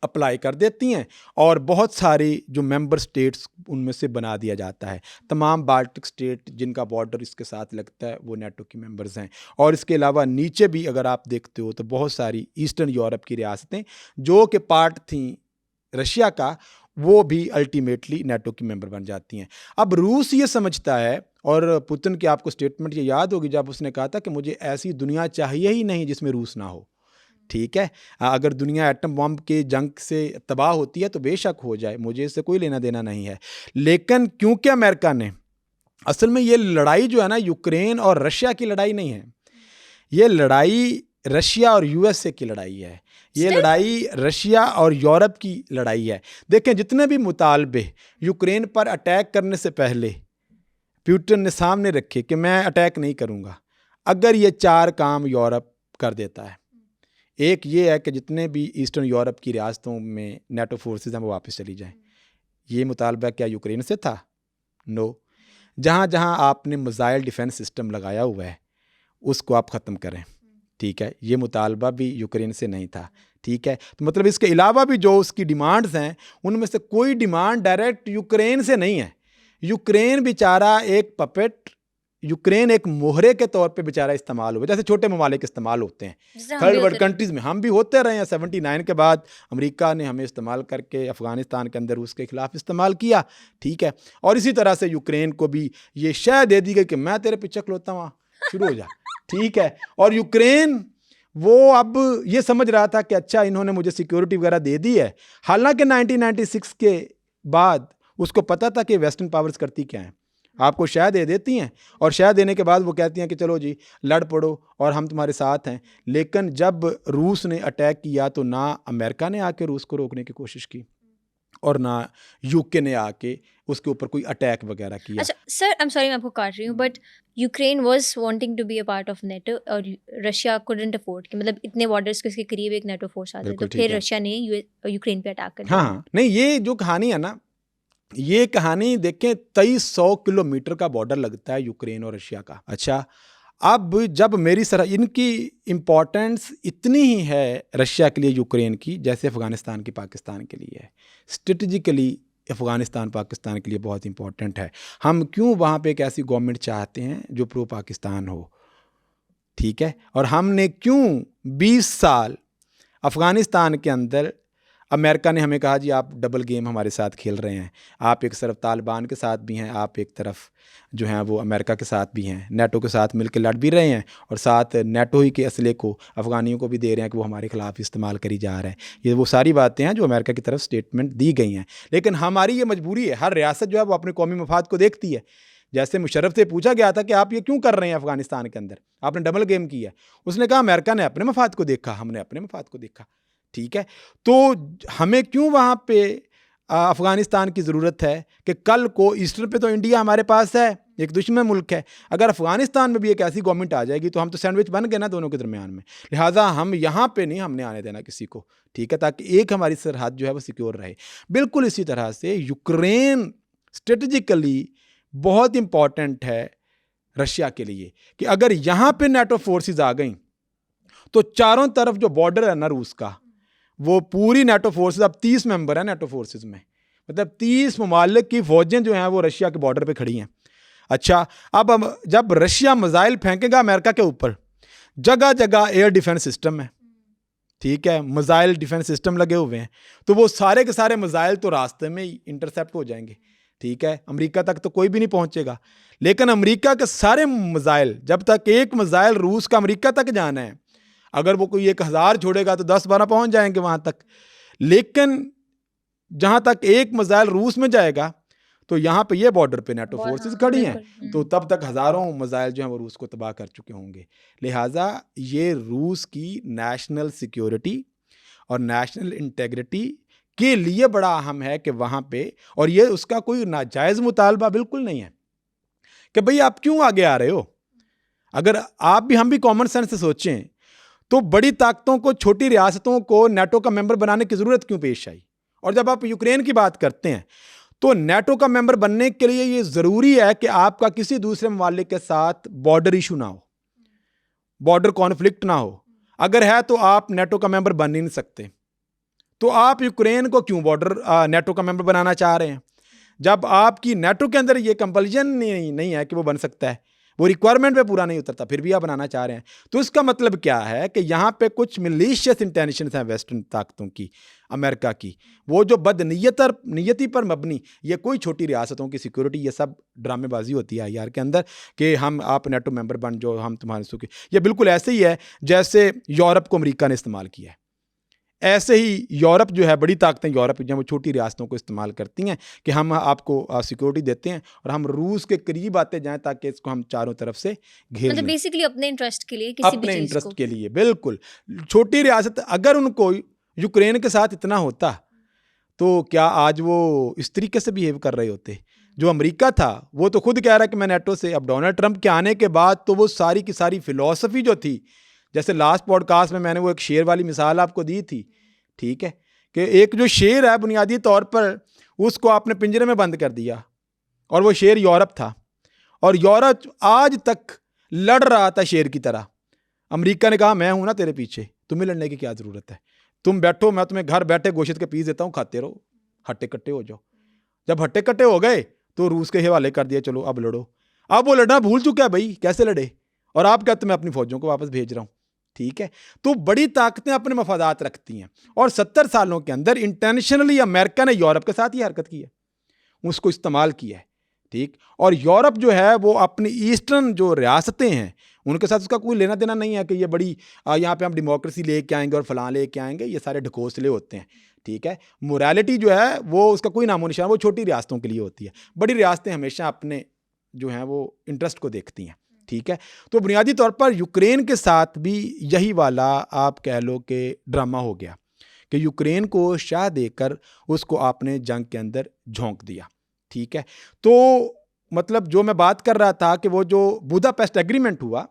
अप्लाई कर देती हैं, और बहुत सारी जो मेंबर स्टेट्स उनमें से बना दिया जाता है। तमाम बाल्टिक स्टेट जिनका बॉर्डर इसके साथ लगता है वो नेटो की मेंबर्स हैं, और इसके अलावा नीचे भी अगर आप देखते हो तो बहुत सारी ईस्टर्न यूरोप की रियासतें जो कि पार्ट थी रशिया का, वो भी अल्टीमेटली नेटो की मेंबर बन जाती हैं। अब रूस ये समझता है, और पुतिन की आपको स्टेटमेंट ये याद होगी जब उसने कहा था कि मुझे ऐसी दुनिया चाहिए ही नहीं जिसमें रूस ना हो, ठीक है। अगर दुनिया एटम बम के जंग से तबाह होती है तो बेशक हो जाए, मुझे इससे कोई लेना देना नहीं है। लेकिन क्योंकि अमेरिका ने, असल में ये लड़ाई जो है ना यूक्रेन और रशिया की लड़ाई नहीं है, ये लड़ाई रशिया और यूएसए की लड़ाई है, ये लड़ाई रशिया और यूरोप की लड़ाई है। देखें जितने भी मुतालबे यूक्रेन पर अटैक करने से पहले पुतिन ने सामने रखे कि मैं अटैक नहीं करूँगा, अगर ये 4 काम यूरोप कर देता है, एक ये है कि जितने भी ईस्टर्न यूरोप की रियासतों में नेटो फोर्सेस हैं वो वापस चली जाएं। ये मुतालबा क्या यूक्रेन से था? नो। जहाँ जहाँ आपने मिसाइल डिफेंस सिस्टम लगाया हुआ है उसको आप ख़त्म करें, ठीक है। ये मुतालबा भी यूक्रेन से नहीं था, ठीक है। तो मतलब इसके अलावा भी जो उसकी डिमांड्स हैं उनमें से कोई डिमांड डायरेक्ट यूक्रेन से नहीं है। यूक्रेन बेचारा एक पपेट, यूक्रेन एक मोहरे के तौर पे बेचारा इस्तेमाल हुआ, जैसे छोटे ममालिक इस्तेमाल होते हैं थर्ड वर्ल्ड कंट्रीज़ में, हम भी होते रहे हैं। 79 के बाद अमेरिका ने हमें इस्तेमाल करके अफ़गानिस्तान के अंदर उसके खिलाफ इस्तेमाल किया, ठीक है। और इसी तरह से यूक्रेन को भी ये शय दे दी गई कि मैं तेरे पीछे खलोता हूँ, शुरू हो जा, ठीक है। और यूक्रेन वो अब ये समझ रहा था कि अच्छा इन्होंने मुझे सिक्योरिटी वगैरह दे दी है, हालांकि 1996 के बाद उसको पता था कि वेस्टर्न पावर्स करती क्या है, आपको शह दे देती हैं और शह देने के बाद वो कहती हैं कि चलो जी लड़ पड़ो और हम तुम्हारे साथ हैं। लेकिन जब रूस ने अटैक किया तो ना अमेरिका ने आके रूस को रोकने की कोशिश की और ना यूके ने आके उसके ऊपर कोई अटैक वगैरह किया। अच्छा सर, आई एम सॉरी मैं आपको काट रही हूँ, but Ukraine was wanting to be a part of NATO और रशिया कुडंट अफोर्ड कि मतलब इतने बॉर्डर्स के इसके करीब एक नेटो फोर्स आ जाए, तो बिल्कुल ठीक फिर है। रशिया ने यूक्रेन पे अटैक कर हाँ दिया। हाँ, नहीं ये जो कहानी है ना, ये कहानी देखें 2300 किलोमीटर का बॉर्डर लगता है यूक्रेन और रशिया का। अच्छा, अब जब मेरी सरहद, इनकी इम्पोर्टेंस इतनी ही है रशिया के लिए यूक्रेन की जैसे अफ़गानिस्तान की पाकिस्तान के लिए है। स्ट्रेटजिकली अफ़गानिस्तान पाकिस्तान के लिए बहुत इंपॉर्टेंट है। हम क्यों वहाँ पे एक ऐसी गवर्नमेंट चाहते हैं जो प्रो पाकिस्तान हो, ठीक है। और हमने क्यों 20 साल अफ़गानिस्तान के अंदर अमेरिका ने हमें कहा जी आप डबल गेम हमारे साथ खेल रहे हैं, आप एक तरफ तालिबान के साथ भी हैं, आप एक तरफ जो हैं वो अमेरिका के साथ भी हैं, नेटो के साथ मिलकर लड़ भी रहे हैं और साथ नेटो ही के असले को अफ़गानियों को भी दे रहे हैं कि वो हमारे ख़िलाफ़ इस्तेमाल करी जा रहा है। ये वो सारी बातें हैं जो अमेरिका की तरफ स्टेटमेंट दी गई हैं। लेकिन हमारी ये मजबूरी है, हर रियासत जो है वो अपने कौमी मफाद को देखती है। जैसे मुशर्रफ से पूछा गया था कि आप ये क्यों कर रहे हैं अफ़गानिस्तान के अंदर, आपने डबल गेम किया, उसने कहा अमेरिका ने अपने मफाद को देखा, हमने अपने मफाद को देखा, ठीक है। तो हमें क्यों वहाँ पे अफ़गानिस्तान की ज़रूरत है कि कल को ईस्टर्न पे तो इंडिया हमारे पास है, एक दुश्मन मुल्क है, अगर अफ़गानिस्तान में भी एक ऐसी गवर्नमेंट आ जाएगी तो हम तो सैंडविच बन गए ना दोनों के दरमियान में। लिहाजा हम यहाँ पे नहीं हमने आने देना किसी को, ठीक है, ताकि एक हमारी सरहद जो है वो सिक्योर रहे। बिल्कुल इसी तरह से यूक्रेन स्ट्रेटजिकली बहुत इम्पॉर्टेंट है रशिया के लिए कि अगर यहाँ पे नेटो फोर्सेस आ गई तो चारों तरफ जो बॉर्डर है ना रूस का, वो पूरी नेटो फोर्सेस, अब 30 मेंबर हैं नेटो फोर्सेस में, मतलब 30 ममालिक की फौजें जो हैं वो रशिया के बॉर्डर पे खड़ी हैं। अच्छा, अब जब रशिया मिसाइल फेंकेगा अमेरिका के ऊपर, जगह जगह एयर डिफेंस सिस्टम है, ठीक है, मिसाइल डिफेंस सिस्टम लगे हुए हैं, तो वो सारे के सारे मिसाइल तो रास्ते में ही इंटरसेप्ट हो जाएंगे, ठीक है, अमेरिका तक तो कोई भी नहीं पहुंचेगा। लेकिन अमेरिका के सारे मिसाइल, जब तक एक मिसाइल रूस का अमेरिका तक जाना है, अगर वो कोई 1000 छोड़ेगा तो 10-12 पहुंच जाएंगे वहां तक। लेकिन जहां तक एक मिसाइल रूस में जाएगा तो यहाँ पे ये बॉर्डर पे नेटो फोर्सेस खड़ी हैं, तो तब तक हज़ारों मिसाइल जो हैं वो रूस को तबाह कर चुके होंगे। लिहाजा ये रूस की नेशनल सिक्योरिटी और नेशनल इंटेग्रिटी के लिए बड़ा अहम है कि वहाँ पे, और ये उसका कोई नाजायज़ मुतालबा बिल्कुल नहीं है कि भाई आप क्यों आगे आ रहे हो। अगर आप भी हम भी कॉमन सेंस से सोचें तो बड़ी ताकतों को, छोटी रियासतों को नेटो का मेंबर बनाने की ज़रूरत क्यों पेश आई। और जब आप यूक्रेन की बात करते हैं तो नेटो का मेंबर बनने के लिए ये ज़रूरी है कि आपका किसी दूसरे ममालिक के साथ बॉर्डर इशू ना हो, बॉर्डर कॉन्फ्लिक्ट ना हो। अगर है तो आप नेटो का मेंबर बन ही नहीं सकते। तो आप यूक्रेन को क्यों बॉर्डर नेटो का मेंबर बनाना चाह रहे हैं, जब आपकी नेटो के अंदर ये कंपल्शन नहीं है कि वो बन सकता है, वो रिक्वायरमेंट पे पूरा नहीं उतरता, फिर भी आप बनाना चाह रहे हैं। तो इसका मतलब क्या है कि यहाँ पे कुछ मिलीशियस इंटेंशंस हैं वेस्टर्न ताकतों की, अमेरिका की, वो जो नियति पर मबनी, ये कोई छोटी रियासतों की सिक्योरिटी, ये सब ड्रामेबाजी होती है IR के अंदर कि हम आप नेटो मेंबर बन जाओ, हम तुम्हारे सुखी। ये बिल्कुल ऐसे ही है जैसे यूरोप को अमेरिका ने इस्तेमाल किया है। ऐसे ही यूरोप जो है, बड़ी ताकतें यूरोप जो वो छोटी रियासतों को इस्तेमाल करती हैं कि हम आपको सिक्योरिटी देते हैं और हम रूस के करीब आते जाएं ताकि इसको हम चारों तरफ से घेर लें, बेसिकली अपने इंटरेस्ट के लिए, किसी अपने भी इंटरेस्ट के लिए। बिल्कुल, छोटी रियासत अगर उनको यूक्रेन के साथ इतना होता तो क्या आज वो इस तरीके से बिहेव कर रहे होते। जो अमेरिका था वो तो खुद कह रहा है कि मैं नेटो से, अब डोनाल्ड ट्रंप के आने के बाद तो वो सारी की सारी फिलॉसफी जो थी, जैसे लास्ट पॉडकास्ट में मैंने वो एक शेर वाली मिसाल आपको दी थी, ठीक है, कि एक जो शेर है बुनियादी तौर पर उसको आपने पिंजरे में बंद कर दिया और वो शेर यूरोप था, और यूरोप आज तक लड़ रहा था शेर की तरह। अमेरिका ने कहा मैं हूं ना तेरे पीछे, तुम्हें लड़ने की क्या ज़रूरत है, तुम बैठो, मैं तुम्हें घर बैठे गोश्त के पीस देता हूँ, खाते रहो, हट्टे कट्टे हो जाओ। जब हट्टे कट्टे हो गए तो रूस के हवाले कर दिया, चलो अब लड़ो। अब वो लड़ना भूल चुका है भाई, कैसे लड़े, और आप कहते मैं अपनी फौजों को वापस भेज रहा हूँ, ठीक है। तो बड़ी ताकतें अपने मफादात रखती हैं, और 70 सालों के अंदर इंटेंशनली अमेरिका ने यूरोप के साथ ही हरकत की है, उसको इस्तेमाल किया है, ठीक। और यूरोप जो है वो अपनी ईस्टर्न जो रियासतें हैं उनके साथ उसका कोई लेना देना नहीं है कि ये बड़ी यहाँ पे हम डेमोक्रेसी लेके आएंगे और फलां लेके आएंगे, ये सारे ढकोसले होते हैं। ठीक है, मोरालिटी जो है वो उसका कोई नामो निशान, वो छोटी रियासतों के लिए होती है। बड़ी रियासतें हमेशा अपने जो हैं वो इंटरेस्ट को देखती हैं। ठीक है, तो बुनियादी तौर पर यूक्रेन के साथ भी यही वाला आप कह लो कि ड्रामा हो गया कि यूक्रेन को शाह देकर उसको आपने जंग के अंदर झोंक दिया। ठीक है, तो मतलब जो मैं बात कर रहा था कि वो जो बुदापेस्ट एग्रीमेंट हुआ,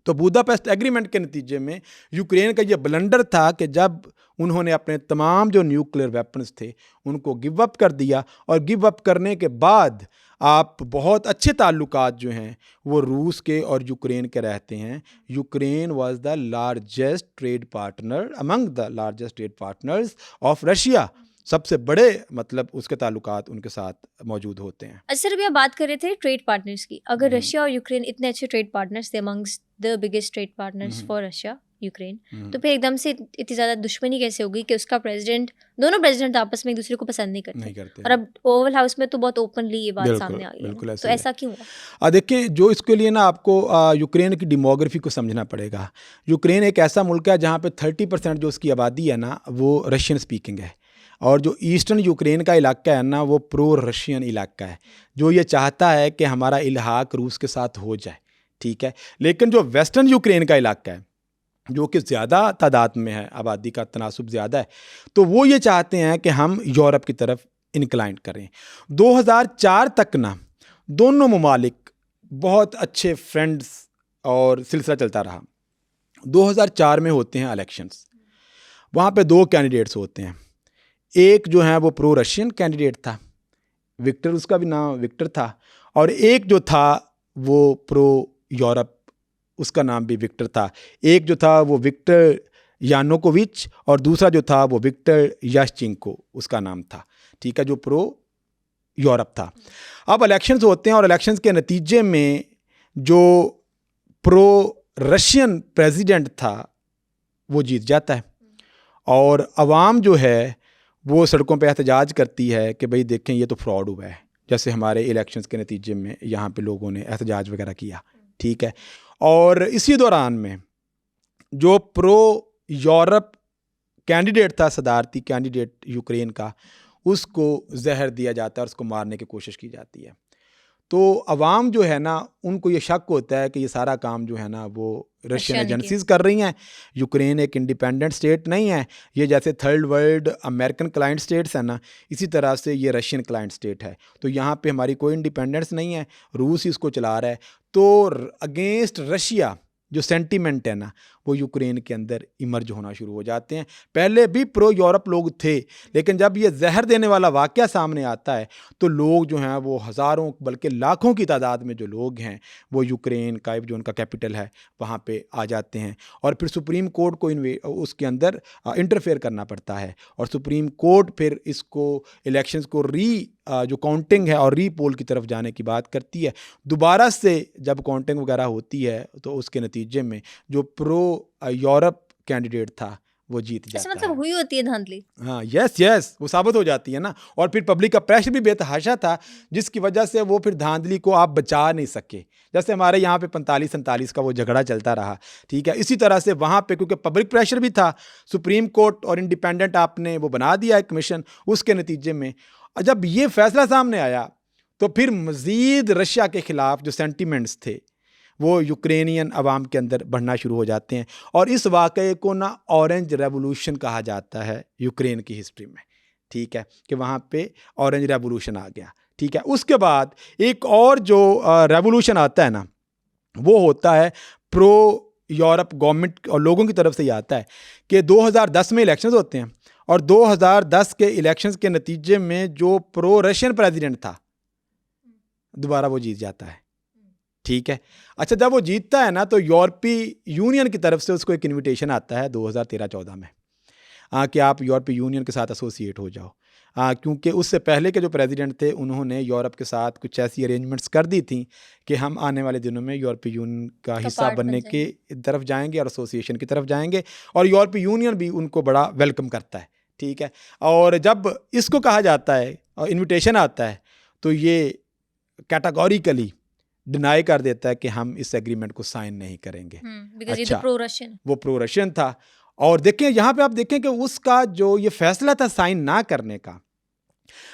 तो बुदापेस्ट एग्रीमेंट के नतीजे में यूक्रेन का ये ब्लंडर था कि जब उन्होंने अपने तमाम जो न्यूक्लियर वेपन्स थे उनको गिव अप कर दिया, और गिव अप करने के बाद आप बहुत अच्छे ताल्लुकात जो हैं वो रूस के और यूक्रेन के रहते हैं। Ukraine was the largest trade partner among the largest trade partners of Russia. सबसे बड़े मतलब उसके ताल्लुकात उनके साथ मौजूद होते हैं। अच्छा सर, अभी आप बात कर रहे थे ट्रेड पार्टनर्स की। अगर रशिया और यूक्रेन इतने अच्छे ट्रेड पार्टनर्स थे, amongst the biggest trade partners for Russia Ukraine, तो फिर एकदम से इतनी ज़्यादा दुश्मनी कैसे होगी कि उसका प्रेसिडेंट, दोनों प्रेसिडेंट आपस में एक दूसरे को पसंद नहीं करते। और अब ओवल हाउस में तो बहुत ओपनली ये बात सामने आ गई है, तो ऐसा क्यों हुआ? देखिए, जो इसके लिए ना आपको यूक्रेन की डेमोग्राफी को समझना पड़ेगा। यूक्रेन एक ऐसा मुल्क है जहाँ पे 30% जो उसकी आबादी है ना वो रशियन स्पीकिंग है, और जो ईस्टर्न यूक्रेन का इलाका है ना वो प्रो रशियन इलाका है, जो ये चाहता है कि हमारा इल्हाक रूस के साथ हो जाए। ठीक है, लेकिन जो वेस्टर्न यूक्रेन का इलाका है जो कि ज़्यादा तादाद में है, आबादी का तनासुब ज़्यादा है, तो वो ये चाहते हैं कि हम यूरोप की तरफ इनक्लाइन करें। 2004 तक ना दोनों ममालिक बहुत अच्छे फ्रेंड्स और सिलसिला चलता रहा। 2004 में होते हैं इलेक्शंस, वहाँ पे 2 कैंडिडेट्स होते हैं। एक जो है वो प्रो रशियन कैंडिडेट था, विक्टर, उसका भी नाम विक्टर था, और एक जो था वो प्रो यूरोप, उसका नाम भी विक्टर था। एक जो था वो विक्टर यानुकोविच, और दूसरा जो था वो विक्टर याशचिंको उसका नाम था। ठीक है, जो प्रो यूरोप था। अब इलेक्शंस होते हैं और इलेक्शंस के नतीजे में जो प्रो रशियन प्रेसिडेंट था वो जीत जाता है, और अवाम जो है वो सड़कों पे एहतजाज करती है कि भाई देखें ये तो फ्रॉड हुआ है, जैसे हमारे इलेक्शंस के नतीजे में यहाँ पे लोगों ने एहतजाज वगैरह किया। ठीक है, और इसी दौरान में जो प्रो यूरोप कैंडिडेट था, सदारती कैंडिडेट यूक्रेन का, उसको जहर दिया जाता है और उसको मारने की कोशिश की जाती है। तो अवाम जो है ना उनको ये शक होता है कि ये सारा काम जो है ना वो रशियन एजेंसीज कर रही हैं। यूक्रेन एक इंडिपेंडेंट स्टेट नहीं है, ये जैसे third world American client states हैं ना, इसी तरह से ये रशियन क्लाइंट स्टेट है। तो यहाँ पे हमारी कोई इंडिपेंडेंस नहीं है, रूस ही इसको चला रहा है। तो अगेंस्ट रशिया जो सेंटीमेंट है ना वो यूक्रेन के अंदर इमर्ज होना शुरू हो जाते हैं। पहले भी प्रो यूरोप लोग थे, लेकिन जब ये जहर देने वाला वाक़या सामने आता है तो लोग जो हैं वो हज़ारों बल्कि लाखों की तादाद में जो लोग हैं वो यूक्रेन का जो उनका कैपिटल है वहाँ पे आ जाते हैं, और फिर सुप्रीम कोर्ट को उसके अंदर इंटरफेयर करना पड़ता है, और सुप्रीम कोर्ट फिर इसको इलेक्शंस को जो काउंटिंग है और री पोल की तरफ जाने की बात करती है। दोबारा से जब काउंटिंग वगैरह होती है तो उसके नतीजे में जो प्रो यूरोप कैंडिडेट था वो जीत जाता है। मतलब हुई होती है धांधली। हाँ, यस, वो साबित हो जाती है ना, और फिर पब्लिक का प्रेशर भी बेतहाशा था, जिसकी वजह से वो फिर धांधली को आप बचा नहीं सके। जैसे हमारे यहाँ पे 45-47 का वो झगड़ा चलता रहा। ठीक है, इसी तरह से वहाँ पे क्योंकि पब्लिक प्रेशर भी था, सुप्रीम कोर्ट और इंडिपेंडेंट आपने वो बना दिया एक कमीशन, उसके नतीजे में जब ये फैसला सामने आया तो फिर मज़ीद रशिया के ख़िलाफ़ जो सेंटिमेंट्स थे वो यूक्रेनियन अवाम के अंदर बढ़ना शुरू हो जाते हैं, और इस वाक़े को ना ऑरेंज रेवोल्यूशन कहा जाता है यूक्रेन की हिस्ट्री में। ठीक है, कि वहाँ पे ऑरेंज रेवोल्यूशन आ गया। ठीक है, उसके बाद एक और जो रेवोल्यूशन आता है ना वो होता है प्रो यूरोप गवर्नमेंट और लोगों की तरफ से, ये आता है कि 2010 में इलेक्शंस होते हैं, और 2010 के इलेक्शंस के नतीजे में जो प्रो रशियन प्रेसिडेंट था दोबारा वो जीत जाता है। ठीक है, अच्छा, जब वो जीतता है ना तो यूरोपीय यूनियन की तरफ से उसको एक इनविटेशन आता है 2013-14 में कि आप यूरोपीय यूनियन के साथ एसोसिएट हो जाओ, क्योंकि उससे पहले के जो प्रेसिडेंट थे उन्होंने यूरोप के साथ कुछ ऐसी अरेंजमेंट्स कर दी थी कि हम आने वाले दिनों में यूरोपीय यूनियन का हिस्सा बनने की तरफ जाएंगे और एसोसिएशन की तरफ जाएंगे, और यूरोपीय यूनियन भी उनको बड़ा वेलकम करता है। ठीक है, और जब इसको कहा जाता है और इन्विटेशन आता है तो ये कैटेगोरिकली डिनाई कर देता है कि हम इस एग्रीमेंट को साइन नहीं करेंगे। बिकॉज़ ये तो प्रो रशियन, वो प्रो रशियन था। और देखें यहाँ पे आप देखें कि उसका जो ये फैसला था साइन ना करने का,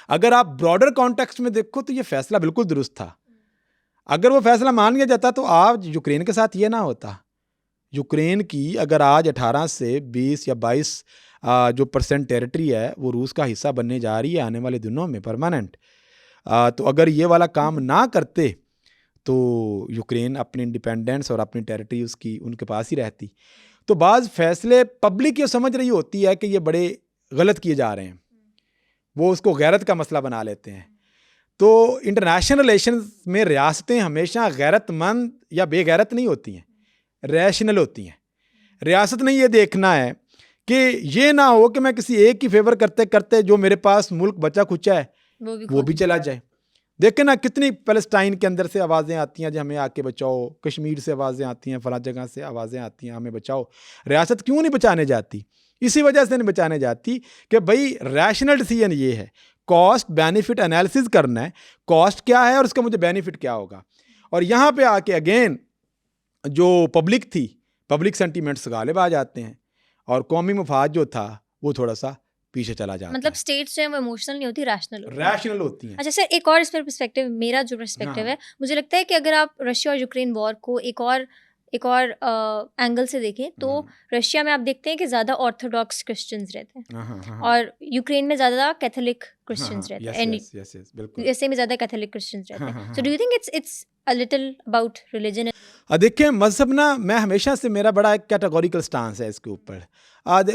अगर आप ब्रॉडर कॉन्टेक्स्ट में देखो तो ये फैसला बिल्कुल दुरुस्त था। अगर वो फैसला मान लिया जाता तो आज यूक्रेन के साथ ये ना होता। यूक्रेन की अगर आज 18 से 20 या 22 जो % टेरिटरी है वो रूस का हिस्सा बनने जा रही है आने वाले दिनों में परमानेंट, तो अगर ये वाला काम ना करते तो यूक्रेन अपनी इंडिपेंडेंस और अपनी टेरिटरी उसकी उनके पास ही रहती। तो बाज़ फैसले पब्लिक ये समझ रही होती है कि ये बड़े गलत किए जा रहे हैं, वो उसको गैरत का मसला बना लेते हैं। तो इंटरनेशनल रिलेशंस में रियासतें हमेशा गैरतमंद या बेगैरत नहीं होती हैं, रैशनल होती हैं। रियासत ने ये देखना है कि ये ना हो कि मैं किसी एक की फेवर करते करते जो मेरे पास मुल्क बचा खुचा है वो भी चला जाए। देखें ना कितनी पैलेस्टाइन के अंदर से आवाज़ें आती हैं जो हमें आके बचाओ, कश्मीर से आवाज़ें आती हैं, फला जगह से आवाज़ें आती हैं हमें बचाओ। रियासत क्यों नहीं बचाने जाती? इसी वजह से नहीं बचाने जाती कि भाई रैशनल डिसीजन ये है, कॉस्ट बेनिफिट एनालिसिस करना है, कॉस्ट क्या है और उसका मुझे बेनिफिट क्या होगा। और यहाँ पे आके अगेन जो पब्लिक थी, पब्लिक सेंटीमेंट्स गालिब आ जाते हैं और कौमी मफाद जो था वो थोड़ा सा पीछे चला जाता मतलब है। स्टेट्स जो है वो इमोशनल नहीं होती, रैशनल रैशनल होती हैं। अच्छा सर, एक और इस पर पर्सपेक्टिव, मेरा जो पर्सपेक्टिव है, मुझे लगता है कि अगर आप रशिया और यूक्रेन वॉर को एक और एंगल से देखें तो रशिया में आप देखते हैं कि ज़्यादा ऑर्थोडॉक्स क्रिश्चियंस रहते हैं और यूक्रेन में ज़्यादा कैथोलिक क्रिश्चियंस रहते हैं, यूएसए में ज़्यादा कैथोलिक क्रिश्चियंस रहते हैं। So do you think it's a little about religion? देखिए मज़हब ना, मैं हमेशा से मेरा बड़ा एक कैटेगोरिकल स्टांस है इसके ऊपर।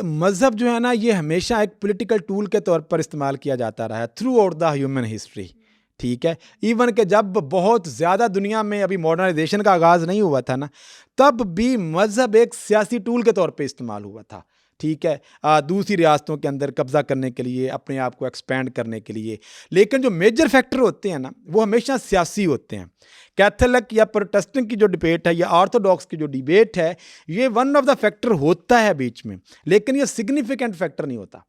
मज़हब जो है ना ये हमेशा एक पॉलिटिकल टूल के तौर पर इस्तेमाल किया जाता रहा है through out the human history, ठीक है। इवन के जब बहुत ज़्यादा दुनिया में अभी मॉडर्नाइजेशन का आगाज़ नहीं हुआ था ना, तब भी मज़हब एक सियासी टूल के तौर पे इस्तेमाल हुआ था, ठीक है, दूसरी रियासतों के अंदर कब्ज़ा करने के लिए, अपने आप को एक्सपेंड करने के लिए। लेकिन जो मेजर फैक्टर होते हैं ना वो हमेशा सियासी होते हैं। कैथोलिक या प्रोटेस्टेंट की जो डिबेट है या ऑर्थोडॉक्स की जो डिबेट है, ये वन ऑफ द फैक्टर होता है बीच में, लेकिन ये सिग्निफिकेंट फैक्टर नहीं होता,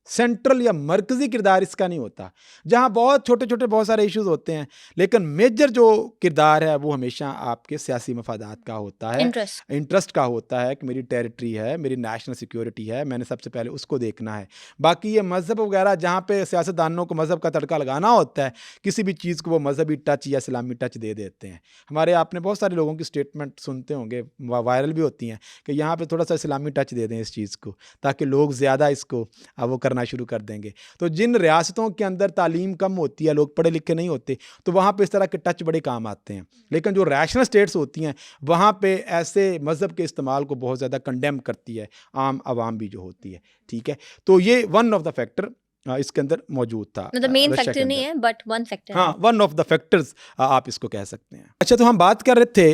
सेंट्रल या मरकज़ी किरदार इसका नहीं होता। जहाँ बहुत छोटे छोटे बहुत सारे इश्यूज होते हैं, लेकिन मेजर जो किरदार है वो हमेशा आपके सियासी मफादात का होता है, इंटरेस्ट का होता है कि मेरी टेरिटरी है, मेरी नेशनल सिक्योरिटी है, मैंने सबसे पहले उसको देखना है। बाकी ये मज़हब वगैरह जहाँ पे सियासतदानों को मज़हब का तड़का लगाना होता है, किसी भी चीज़ को वो मज़हबी टच या इस्लामी टच दे देते हैं। हमारे आपने बहुत सारे लोगों की स्टेटमेंट सुनते होंगे, वायरल भी होती हैं कि यहाँ पर थोड़ा सा इस्लामी टच दे दें इस चीज़ को, ताकि लोग ज़्यादा इसको वो करना शुरू कर देंगे। तो जिन रियासतों के अंदर तालीम कम होती है, लोग पढ़े लिखे नहीं होते, तो वहाँ पे इस तरह के टच बड़े काम आते हैं। लेकिन जो रैशनल स्टेट्स होती हैं वहाँ पे ऐसे मज़हब के इस्तेमाल को बहुत ज़्यादा कंडेम करती है आम आवाम भी जो होती है, ठीक है। तो ये वन ऑफ द फैक्टर इसके अंदर मौजूद था। मतलब मेन फैक्टर नहीं है बट वन फैक्टर, हाँ वन ऑफ द फैक्टर्स आप इसको कह सकते हैं। अच्छा, तो हम बात कर रहे थे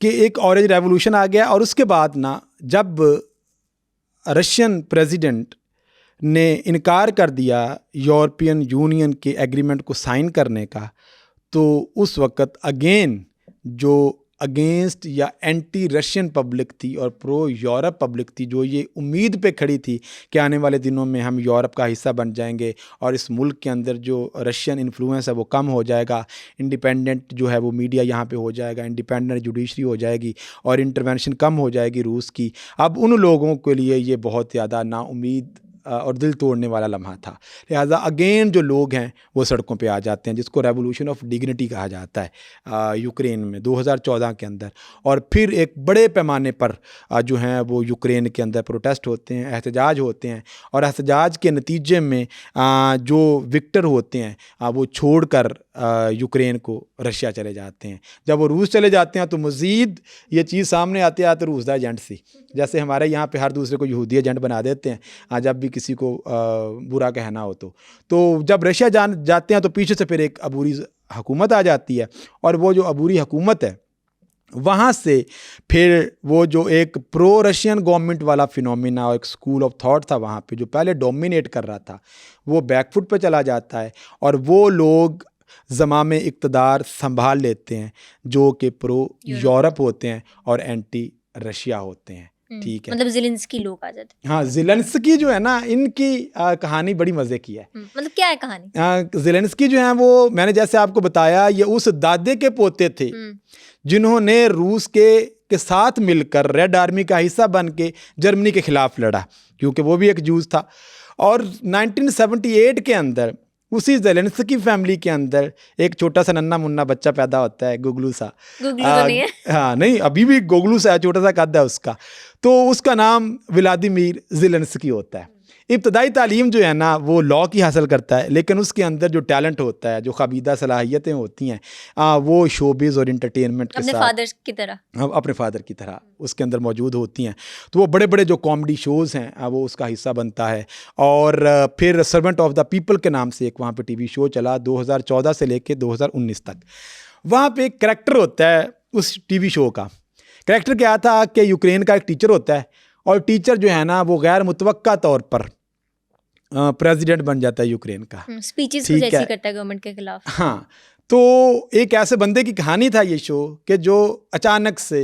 कि एक ऑरेंज रेवोल्यूशन आ गया और उसके बाद ना जब रशियन प्रेसिडेंट ने इनकार कर दिया यूरोपियन यूनियन के एग्रीमेंट को साइन करने का, तो उस वक़्त अगेन जो अगेंस्ट या एंटी रशियन पब्लिक थी और प्रो यूरोप पब्लिक थी, जो ये उम्मीद पे खड़ी थी कि आने वाले दिनों में हम यूरोप का हिस्सा बन जाएंगे और इस मुल्क के अंदर जो रशियन इन्फ्लुएंस है वो कम हो जाएगा, इंडिपेंडेंट जो है वो मीडिया यहाँ पे हो जाएगा, इंडिपेंडेंट जुडिशरी हो जाएगी और इंटरवेंशन कम हो जाएगी रूस की। अब उन लोगों के लिए ये बहुत ज़्यादा नाउम्मीद और दिल तोड़ने वाला लम्हा था। लिहाजा अगेन जो लोग हैं वो सड़कों पे आ जाते हैं, जिसको रेवोल्यूशन ऑफ डिग्निटी कहा जाता है यूक्रेन में 2014 के अंदर। और फिर एक बड़े पैमाने पर जो हैं वो यूक्रेन के अंदर प्रोटेस्ट होते हैं, एहतजाज होते हैं और एहतजाज के नतीजे में जो विक्टर होते हैं वो छोड़कर यूक्रेन को रशिया चले जाते हैं। जब वो रूस चले जाते हैं तो मज़ीद ये चीज़ सामने आती है तो रूस दा एजेंट सी, जैसे हमारे यहाँ पे हर दूसरे को यहूदी एजेंट बना देते हैं जब भी किसी को बुरा कहना हो। तो जब रशिया जाते हैं तो पीछे से फिर एक अबूरी हुकूमत आ जाती है और वो जो अबूरी हुकूमत है वहाँ से फिर वो जो एक प्रो रशियन गवर्नमेंट वाला फिनोमिना और एक स्कूल ऑफ थॉट था वहाँ पे जो पहले डोमिनेट कर रहा था, वो बैकफुट पे चला जाता है और वो लोग ज़मामे इक़्तिदार संभाल लेते हैं जो कि प्रो यूरोप होते हैं और एंटी रशिया होते हैं। ठीक है, मतलब ज़ेलेंस्की लोग आ जाते हैं। हाँ ज़ेलेंस्की जो है ना, इनकी कहानी बड़ी मज़े की है। मतलब क्या है कहानी? ज़ेलेंस्की जो है वो, मैंने जैसे आपको बताया, ये उस दादे के पोते थे जिन्होंने रूस के साथ मिलकर रेड आर्मी का हिस्सा बन के जर्मनी के खिलाफ लड़ा, क्योंकि वो भी एक जूस था। और 1978 के अंदर उसी ज़ेलेंस्की फैमिली के अंदर एक छोटा सा नन्ना मुन्ना बच्चा पैदा होता है, गुगलू सा। गुगलू तो नहीं है? हाँ नहीं, अभी भी गुगलू सा है, छोटा सा कद है उसका। तो उसका नाम व्लादिमीर ज़ेलेंस्की होता है। इब्तदाई तालीम जो है ना वो लॉ की हासिल करता है, लेकिन उसके अंदर जो टैलेंट होता है, जो ख़बीदा सलाहियतें होती हैं, वो शोबिज़ और इंटरटेनमेंट के अपने साथ फादर की तरह, अपने फादर की तरह उसके अंदर मौजूद होती हैं। तो वो बड़े बड़े जो कॉमेडी शोज़ हैं वो उसका हिस्सा बनता है। और फिर सर्वेंट ऑफ द पीपल के नाम से एक वहाँ पे टीवी शो चला 2014 से लेके 2019 तक। वहाँ पे एक करैक्टर होता है उस टीवी शो का। करैक्टर क्या था कि यूक्रेन का एक टीचर होता है, और टीचर जो है ना वो गैर मुतवक्का तौर पर प्रेसिडेंट बन जाता है यूक्रेन का। स्पीचेस कुछ ऐसी करता है गवर्नमेंट के खिलाफ। हाँ, तो एक ऐसे बंदे की कहानी था ये शो कि जो अचानक से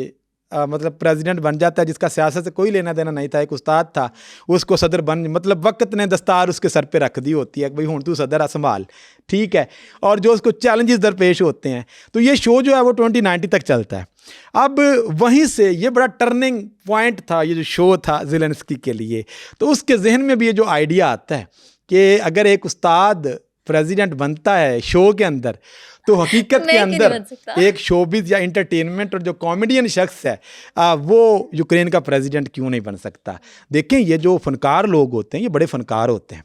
मतलब प्रेसिडेंट बन जाता है, जिसका सियासत से कोई लेना देना नहीं था। एक उस्ताद था, उसको सदर बन, मतलब वक्त ने दस्तार उसके सर पे रख दी होती है कि भाई हुण तू सदर आ संभाल, ठीक है। और जो उसको चैलेंजेस दरपेश होते हैं। तो ये शो जो है वो 2090 तक चलता है। अब वहीं से ये बड़ा टर्निंग पॉइंट था, ये जो शो था ज़ेलेंस्की के लिए। तो उसके जहन में भी ये जो आइडिया आता है कि अगर एक उस्ताद प्रेसिडेंट बनता है शो के अंदर, तो हकीकत के अंदर एक शोबिज़ या इंटरटेनमेंट और जो कॉमेडियन शख्स है वो यूक्रेन का प्रेसिडेंट क्यों नहीं बन सकता। देखें, ये जो फनकार लोग होते हैं ये बड़े फनकार होते हैं।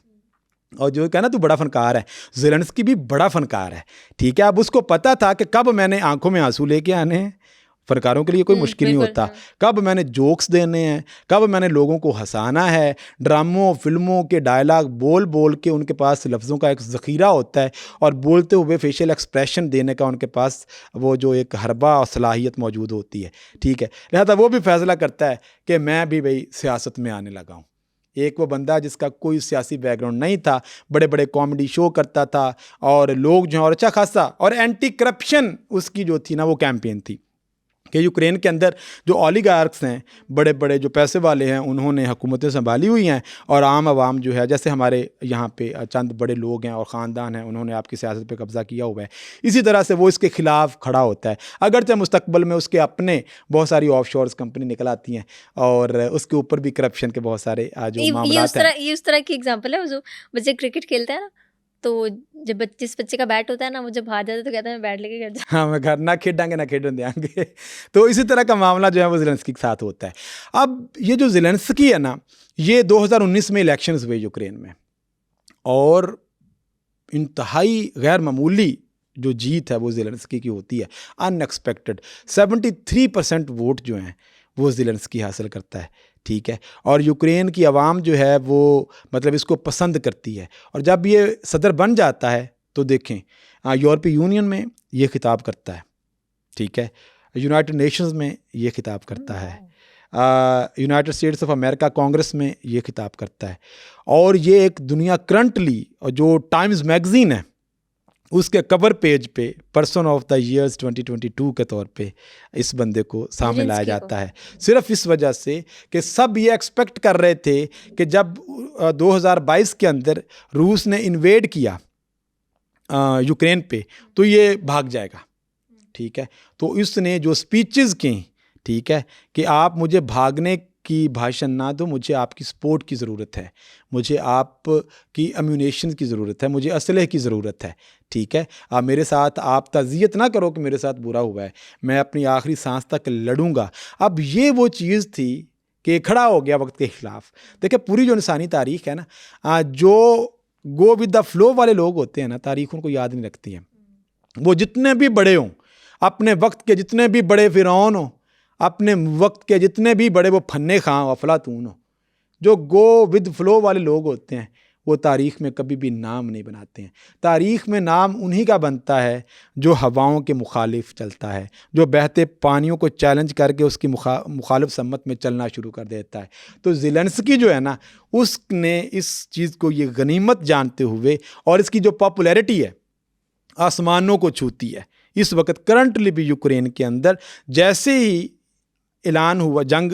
और जो कहना तू बड़ा फनकार है, ज़ेलेंस्की भी बड़ा फनकार है, ठीक है। अब उसको पता था कि कब मैंने आंखों में आंसू लेके आने हैं, फनकारों के लिए कोई मुश्किल नहीं होता, कब मैंने जोक्स देने हैं, कब मैंने लोगों को हंसाना है। ड्रामों फिल्मों के डायलॉग बोल बोल के उनके पास लफ्ज़ों का एक ज़ख़ीरा होता है, और बोलते हुए फेशियल एक्सप्रेशन देने का उनके पास वो जो एक हरबा और सलाहियत मौजूद होती है, ठीक है। लिहाजा वो भी फैसला करता है कि मैं भी भाई सियासत में आने लगा हूँ। एक वो बंदा जिसका कोई सियासी बैकग्राउंड नहीं था, बड़े बड़े कॉमेडी शो करता था, और लोग जो और अच्छा खासा, और एंटी करप्शन उसकी जो थी ना वो कैंपेन थी कि यूक्रेन के अंदर जो ओलिगार्क्स हैं, बड़े बड़े जो पैसे वाले हैं, उन्होंने हुकूमतें संभाली हुई हैं, और आम आवाम जो है, जैसे हमारे यहाँ पे चंद बड़े लोग हैं और ख़ानदान हैं, उन्होंने आपकी सियासत पे कब्ज़ा किया हुआ है। इसी तरह से वो इसके ख़िलाफ़ खड़ा होता है। अगरचे मुस्तकबिल में उसके अपने बहुत सारी ऑफशोर्स कंपनी निकल आती हैं, और उसके ऊपर भी करप्शन के बहुत सारे जो मामलात हैं। ये उस तरह की एग्जाम्पल है, जो बच्चे क्रिकेट खेलते हैं ना, तो जब जिस बच्चे का बैट होता है ना, वो जब हार जाता है तो कहता है मैं बैट लेके घर जा। हाँ, मैं घर ना खेडांगे ना खेडन देंगे। तो इसी तरह का मामला जो है वो ज़ेलेंस्की के साथ होता है। अब ये जो ज़ेलेंस्की है ना, ये 2019 में इलेक्शंस हुए यूक्रेन में, और इंतहाई गैर मामूली जो जीत है वो ज़ेलेंस्की की होती है, अनएक्सपेक्टेड। 73% वोट जो हैं वो ज़ेलेंस्की हासिल करता है, ठीक है। और यूक्रेन की आवाम जो है वो मतलब इसको पसंद करती है। और जब ये सदर बन जाता है तो देखें, यूरोपीय यूनियन में ये खिताब करता है, ठीक है, यूनाइटेड नेशंस में ये खिताब करता है, United states of America Congress में ये खिताब करता है। और ये एक दुनिया करंटली जो टाइम्स मैगज़ीन है उसके कवर पेज पे पर्सन ऑफ द ईयर्स 2022 के तौर पे इस बंदे को सामने लाया जाता है, सिर्फ इस वजह से कि सब ये एक्सपेक्ट कर रहे थे कि जब 2022 के अंदर रूस ने इन्वेड किया यूक्रेन पे तो ये भाग जाएगा, ठीक है। तो इसने जो स्पीचेस की, ठीक है, कि आप मुझे भागने की भाषण ना दो, मुझे आपकी सपोर्ट की ज़रूरत है, मुझे आपकी अम्यूनेशन की ज़रूरत है, मुझे असलहे की ज़रूरत है, ठीक है। मेरे साथ आप तज़ियत ना करो कि मेरे साथ बुरा हुआ है, मैं अपनी आखिरी सांस तक लड़ूंगा। अब ये वो चीज़ थी कि खड़ा हो गया वक्त के ख़िलाफ़। देखिए, पूरी जो इंसानी तारीख़ है ना, जो गो विद द फ्लो वाले लोग होते हैं ना, तारीख़ उनको याद नहीं रखती है। वो जितने भी बड़े हों, अपने वक्त के जितने भी बड़े फ़िरौन हों, अपने वक्त के जितने भी बड़े वो फन्ने खां अफलातून हो, जो गो विद फ्लो वाले लोग होते हैं वो तारीख़ में कभी भी नाम नहीं बनाते हैं। तारीख़ में नाम उन्हीं का बनता है जो हवाओं के मुखालिफ चलता है, जो बहते पानियों को चैलेंज करके उसकी मुखालिफ सम्मत में चलना शुरू कर देता है। तो ज़ेलेंस्की जो है ना, उसने इस चीज़ को ये गनीमत जानते हुए, और इसकी जो पॉपुलैरिटी है आसमानों को छूती है इस वक्त करंटली भी यूक्रेन के अंदर। जैसे ही ऐलान हुआ, जंग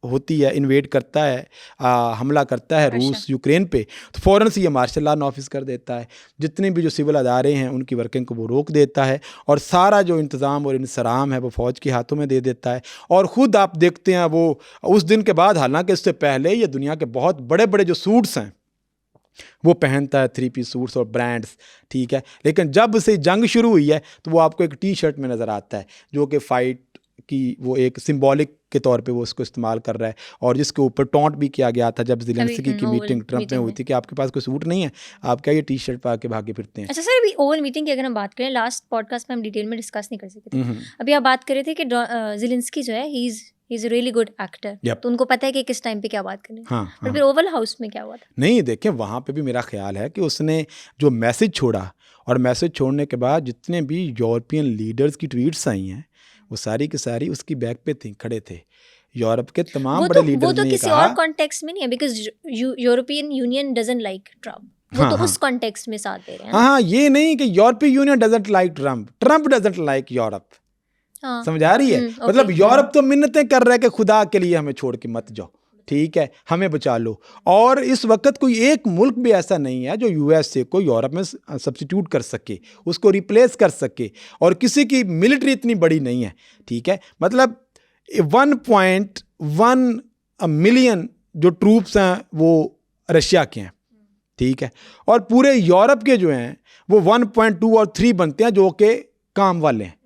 होती है, इन्वेड करता है, हमला करता है रूस यूक्रेन पे, तो फ़ौरन से ये मार्शल लॉ ऑफिस कर देता है। जितने भी जो सिविल अदारे हैं उनकी वर्किंग को वो रोक देता है और सारा जो इंतज़ाम और इंसराम है वो फ़ौज के हाथों में दे देता है। और ख़ुद आप देखते हैं वो उस दिन के बाद, हालांकि इससे पहले ये दुनिया के बहुत बड़े बड़े जो सूट्स हैं वो पहनता है, 3 पीस सूट्स और ब्रांड्स, ठीक है। लेकिन जब से जंग शुरू हुई है तो वो आपको एक टी शर्ट में नज़र आता है जो कि फ़ाइट की वो एक सिंबॉलिक के तौर पे वो उसको इस्तेमाल कर रहा है, और जिसके ऊपर टॉन्ट भी किया गया था जब ज़ेलेंस्की की मीटिंग ट्रंप में हुई थी कि आपके पास कोई सूट नहीं है, आप क्या ये टी शर्ट पा के भागे फिरते हैं। अच्छा सर, अभी ओवल मीटिंग की अगर हम बात करें, लास्ट पॉडकास्ट में हम डिटेल में डिस्कस नहीं कर सके थे, अभी आप बात कर रहे थे कि ज़ेलेंस्की जो है he is a really good actor, तो उनको पता है कि किस टाइम पे क्या बात करनी है। हाँ, पर फिर ओवल हाउस में क्या हुआ था? नहीं, देखिए वहाँ पे भी मेरा ख्याल है कि उसने जो मैसेज छोड़ा, और मैसेज छोड़ने के बाद जितने भी यूरोपियन लीडर्स की ट्वीट्स आई हैं वो सारी की सारी उसकी बैक पे थी, खड़े थे। यूरोप के तमाम बड़े लीडर्स वो तो ने किसी कहा, और कॉन्टेक्स्ट में नहीं है, because European union doesn't like Trump, वो तो उस कॉन्टेक्स्ट में साथ दे रहे हैं। हाँ, ये नहीं कि European union doesn't like Trump, Trump doesn't like Europe, समझ आ रही है? मतलब यूरोप तो मिन्नतें कर रहा है कि खुदा के लिए हमें छोड़ के मत जाओ, ठीक है, हमें बचा लो। और इस वक्त कोई एक मुल्क भी ऐसा नहीं है जो यूएसए को यूरोप में सब्स्टिट्यूट कर सके, उसको रिप्लेस कर सके, और किसी की मिलिट्री इतनी बड़ी नहीं है, ठीक है। मतलब 1.1 मिलियन जो ट्रूप्स हैं वो रशिया के हैं, ठीक है, और पूरे यूरोप के जो हैं वो 1.2 और 3 बनते हैं जो कि काम वाले हैं।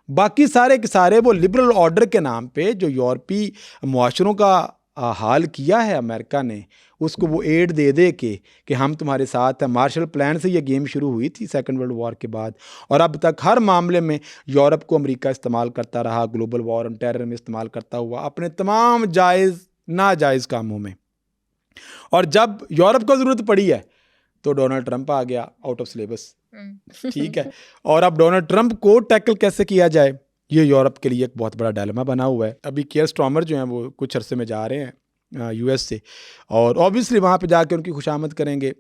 बाकी सारे के सारे वो लिबरल ऑर्डर के नाम पे जो यूरोपीय मुआशरों का हाल किया है अमेरिका ने, उसको वो एड दे दे के कि हम तुम्हारे साथ हैं। मार्शल प्लान से ये गेम शुरू हुई थी सेकंड वर्ल्ड वॉर के बाद, और अब तक हर मामले में यूरोप को अमेरिका इस्तेमाल करता रहा, ग्लोबल वॉर ऑन टेरर में इस्तेमाल करता हुआ अपने तमाम जायज़ नाजायज़ कामों में। और जब यूरोप को ज़रूरत पड़ी है तो डोनाल्ड ट्रंप आ गया आउट ऑफ सिलेबस, ठीक है। और अब डोनाल्ड ट्रंप को टैकल कैसे किया जाए, ये यूरोप के लिए एक बहुत बड़ा डायलेमा बना हुआ है। अभी कियर स्टारमर जो हैं वो कुछ अरसे में जा रहे हैं यूएस से, और ऑब्वियसली वहाँ पे जाके उनकी खुशामद करेंगे,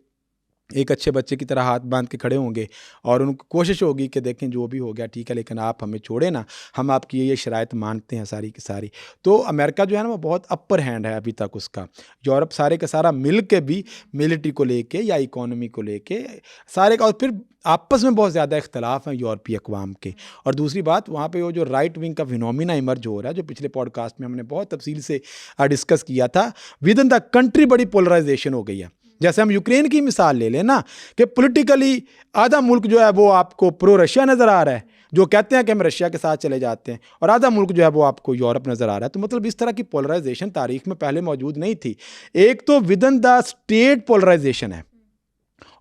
एक अच्छे बच्चे की तरह हाथ बांध के खड़े होंगे, और उनको कोशिश होगी कि देखें जो भी हो गया ठीक है, लेकिन आप हमें छोड़े ना, हम आपकी ये शराइत मानते हैं सारी की सारी। तो अमेरिका जो है ना वो बहुत अपर हैंड है अभी तक उसका। यूरोप सारे का सारा मिल के भी मिलिट्री को लेके या इकोनॉमी को लेके सारे का, और फिर आपस में बहुत ज़्यादा इख्तलाफ हैं यूरोपीय अक़वाम के। और दूसरी बात, वहाँ पे वो जो राइट विंग का फिनोमिना इमर्ज हो रहा है, जो पिछले पॉडकास्ट में हमने बहुत तफसील से डिस्कस किया था, विद इन द कंट्री बड़ी पोलराइजेशन हो गई है। जैसे हम यूक्रेन की मिसाल ले लें ना, कि पॉलिटिकली आधा मुल्क जो है वो आपको प्रो रशिया नज़र आ रहा है, जो कहते हैं कि हम रशिया के साथ चले जाते हैं, और आधा मुल्क जो है वो आपको यूरोप नज़र आ रहा है। तो मतलब इस तरह की पोलराइजेशन तारीख में पहले मौजूद नहीं थी। एक तो within the state polarization है,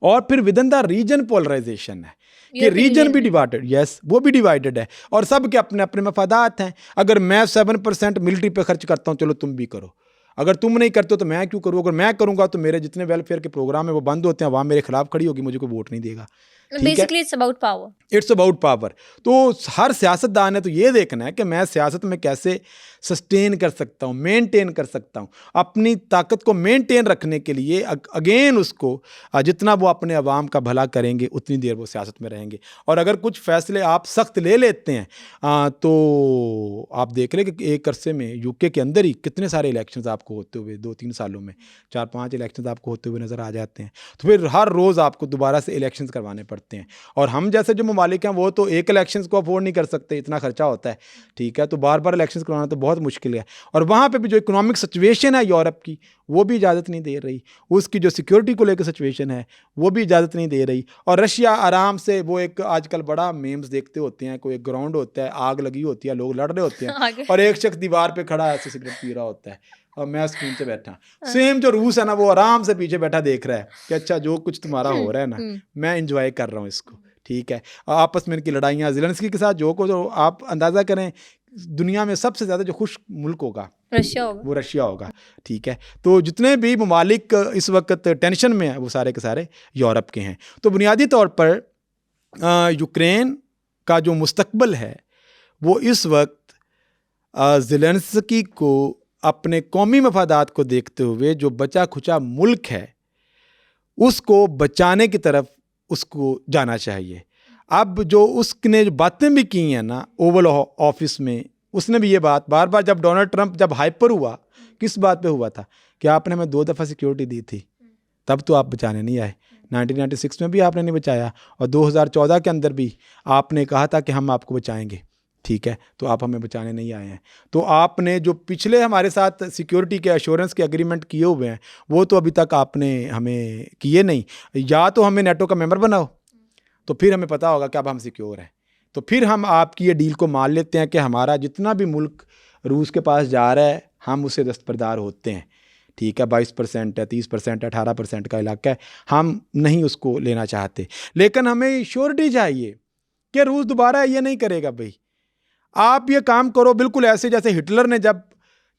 और फिर within the region polarization है कि रीजन भी डिवाइडेड, यस वो भी डिवाइडेड है, और सब के अपने अपने मफादात हैं। अगर मैं 7% मिलिट्री पे खर्च करता हूँ, चलो तुम भी करो, अगर तुम नहीं करते हो तो मैं क्यों करूँ, अगर मैं करूँगा तो मेरे जितने वेलफेयर के प्रोग्राम है वो बंद होते हैं, वहाँ मेरे खिलाफ खड़ी होगी, मुझे कोई वोट नहीं देगा। Basically it's about power, it's about power. तो हर सियासतदान ने तो ये देखना है कि मैं सियासत में कैसे सस्टेन कर सकता हूँ, मेंटेन कर सकता हूँ, अपनी ताकत को मेंटेन रखने के लिए अगेन उसको जितना वो अपने अवाम का भला करेंगे उतनी देर वो सियासत में रहेंगे। और अगर कुछ फैसले आप सख्त ले लेते हैं तो आप देख रहे कि एक अरसे में यूके के अंदर ही कितने सारे इलेक्शंस आपको होते हुए 2-3 सालों में 4-5 इलेक्शंस आपको होते हुए नज़र आ जाते हैं। तो फिर हर रोज़ आपको दोबारा से इलेक्शंस करवाने पड़ते हैं, और हम जैसे जो ममालिक हैं वो तो एक इलेक्शंस को अफोर्ड नहीं कर सकते, इतना खर्चा होता है, ठीक है। तो बार बार इलेक्शंस करवाना तो बहुत मुश्किल है। और वहाँ पे भी जो इकोनॉमिक सिचुएशन है यूरोप की वो भी इजाज़त नहीं दे रही, उसकी जो सिक्योरिटी को लेकर सिचुएशन है वो भी इजाज़त नहीं दे रही। और रशिया आराम से, वो एक आजकल बड़ा मेम्स देखते होते हैं, कोई एक ग्राउंड होता है, आग लगी होती है, लोग लड़ रहे होते हैं और एक शख्स दीवार पे खड़ा ऐसे सिगरेट पी रहा होता है और मैं स्क्रीन पे बैठा। सेम जो रूस है ना वो आराम से पीछे बैठा देख रहा है कि अच्छा जो कुछ तुम्हारा हो रहा है ना मैं इंजॉय कर रहा हूँ इसको, ठीक है। आपस में इनकी लड़ाइयाँ ज़ेलेंस्की के साथ जो आप अंदाज़ा करें दुनिया में सबसे ज़्यादा जो खुश मुल्क होगा रशिया होगा, वो रशिया होगा, ठीक है। तो जितने भी ममालिक इस वक्त टेंशन में हैं वो सारे के सारे यूरोप के हैं। तो बुनियादी तौर पर यूक्रेन का जो मुस्तकबिल है वो इस वक्त ज़ेलेंस्की को अपने कौमी मफादात को देखते हुए जो बचा खुचा मुल्क है उसको बचाने की तरफ उसको जाना चाहिए। अब जो उसने जो बातें भी की हैं ना ओवल ऑफिस में, उसने भी ये बात बार बार, जब डोनाल्ड ट्रंप जब हाइपर हुआ किस बात पे हुआ था कि आपने हमें 2 दफ़ा सिक्योरिटी दी थी, तब तो आप बचाने नहीं आए। 1996 में भी आपने नहीं बचाया और 2014 के अंदर भी आपने कहा था कि हम आपको बचाएंगे, ठीक है, तो आप हमें बचाने नहीं आए हैं। तो आपने जो पिछले हमारे साथ सिक्योरिटी के एश्योरेंस के एग्रीमेंट किए हुए हैं वो तो अभी तक आपने हमें किए नहीं। या तो हमें नेटो का मेंबर बनाओ, तो फिर हमें पता होगा कि अब हम सिक्योर हैं, तो फिर हम आपकी ये डील को मान लेते हैं कि हमारा जितना भी मुल्क रूस के पास जा रहा है हम उससे दस्तबरदार होते हैं, ठीक है। 22% है, 30% है, 18% का इलाका है, हम नहीं उसको लेना चाहते, लेकिन हमें श्योरिटी चाहिए कि रूस दोबारा ये नहीं करेगा। भाई आप ये काम करो बिल्कुल ऐसे जैसे हिटलर ने जब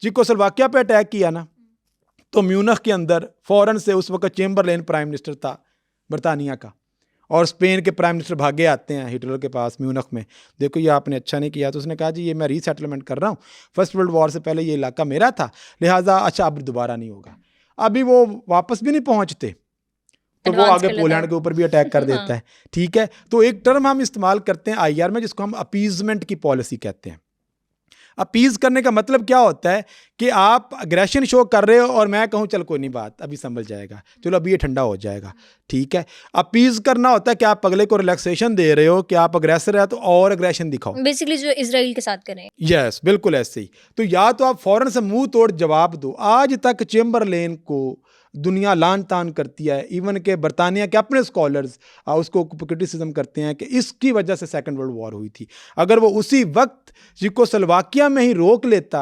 चेकोस्लोवाकिया पे अटैक किया ना, तो म्यूनिख के अंदर फ़ौरन से उस वक्त चेम्बरलेन प्राइम मिनिस्टर था बरतानिया का, और स्पेन के प्राइम मिनिस्टर भागे आते हैं हिटलर के पास म्यूनिख में, देखो ये आपने अच्छा नहीं किया। तो उसने कहा जी ये मैं रीसेटलमेंट कर रहा हूँ, फर्स्ट वर्ल्ड वॉर से पहले ये इलाका मेरा था, लिहाजा अच्छा अब दोबारा नहीं होगा। अभी वो वापस भी नहीं पहुँचते तो वो आगे पोलैंड के ऊपर भी अटैक कर देता है, ठीक है। तो एक टर्म हम इस्तेमाल करते हैं IR में जिसको हम अपीजमेंट की पॉलिसी कहते हैं। अपीज करने का मतलब क्या होता है कि आप अग्रेशन शो कर रहे हो और मैं कहूँ चल कोई नहीं बात अभी संभल जाएगा, चलो अभी ये ठंडा हो जाएगा, ठीक है। अपीज करना होता है कि आप अगले को रिलैक्सेशन दे रहे हो कि आप अग्रेसर है तो और अग्रेशन दिखाओ, बेसिकली जो इजराइल के साथ करें। यस बिल्कुल ऐसे ही। तो या तो आप फौरन से मुंह तोड़ जवाब दो। आज तक चेम्बरलेन को दुनिया लान तान करती है, इवन के बरतानिया के अपने स्कॉलर्स उसको क्रिटिसिज्म करते हैं कि इसकी वजह से सेकंड वर्ल्ड वॉर हुई थी। अगर वो उसी वक्त चेकोस्लोवाकिया में ही रोक लेता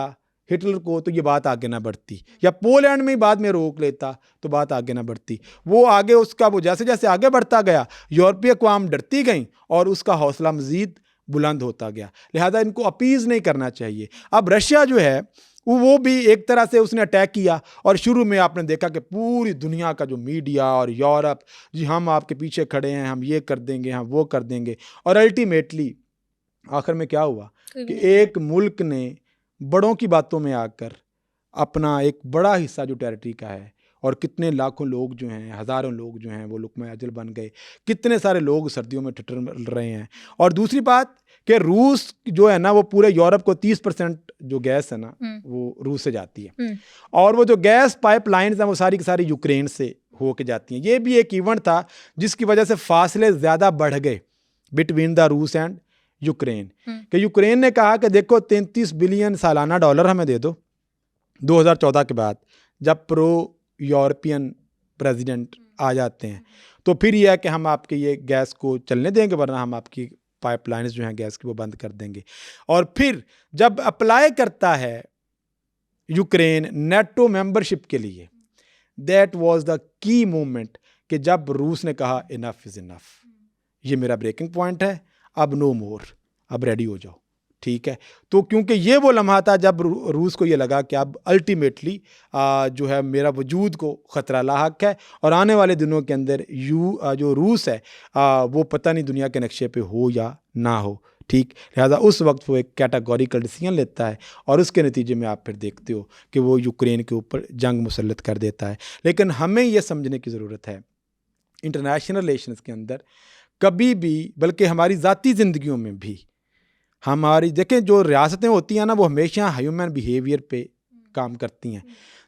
हिटलर को तो ये बात आगे ना बढ़ती, या पोलैंड में ही बाद में रोक लेता तो बात आगे ना बढ़ती। वो आगे उसका वो जैसे जैसे आगे बढ़ता गया यूरोपीय अक़वाम डरती गई और उसका हौसला मज़ीद बुलंद होता गया। लिहाजा इनको अपीज़ नहीं करना चाहिए। अब रशिया जो है वो भी एक तरह से उसने अटैक किया, और शुरू में आपने देखा कि पूरी दुनिया का जो मीडिया और यूरोप जी हम आपके पीछे खड़े हैं, हम ये कर देंगे, हम वो कर देंगे, और अल्टीमेटली आखिर में क्या हुआ कि एक मुल्क ने बड़ों की बातों में आकर अपना एक बड़ा हिस्सा जो टेरिटरी का है, और कितने लाखों लोग जो हैं, हज़ारों लोग जो हैं वो लुक़मा अजल बन गए, कितने सारे लोग सर्दियों में ठिठुर रहे हैं। और दूसरी बात कि रूस जो है ना वो पूरे यूरोप को 30% जो गैस है ना वो रूस से जाती है, और वो जो गैस पाइपलाइंस हैं वो सारी की सारी यूक्रेन से हो के जाती हैं। ये भी एक इवेंट था जिसकी वजह से फासले ज़्यादा बढ़ गए बिटवीन द रूस एंड यूक्रेन, कि यूक्रेन ने कहा कि देखो 33 बिलियन सालाना डॉलर हमें दे दो 2014 के बाद, जब प्रो यूरोपियन प्रेसिडेंट आ जाते हैं, तो फिर यह है कि हम आपके ये गैस को चलने देंगे, वरना हम आपकी पाइपलाइंस जो हैं गैस की वो बंद कर देंगे। और फिर जब अप्लाई करता है यूक्रेन नेटो मेंबरशिप के लिए, that was the key moment कि जब रूस ने कहा इनफ इज़ इनफ, ये मेरा ब्रेकिंग पॉइंट है, अब नो मोर, अब रेडी हो जाओ, ठीक है। तो क्योंकि ये वो लम्हा था जब रूस को ये लगा कि अब अल्टीमेटली जो है मेरा वजूद को ख़तरा लाहक है, और आने वाले दिनों के अंदर जो रूस है वो पता नहीं दुनिया के नक्शे पे हो या ना हो, ठीक। लिहाजा उस वक्त वो एक कैटेगोरिकल डिसीजन लेता है, और उसके नतीजे में आप फिर देखते हो कि वो यूक्रेन के ऊपर जंग मुसल्लत कर देता है। लेकिन हमें ये समझने की ज़रूरत है इंटरनेशनल रिलेशंस के अंदर कभी भी, बल्कि हमारी ज़ाती ज़िंदगियों में भी, हमारी देखें जो रियासतें होती हैं ना वो हमेशा ह्यूमन बिहेवियर पे काम करती हैं।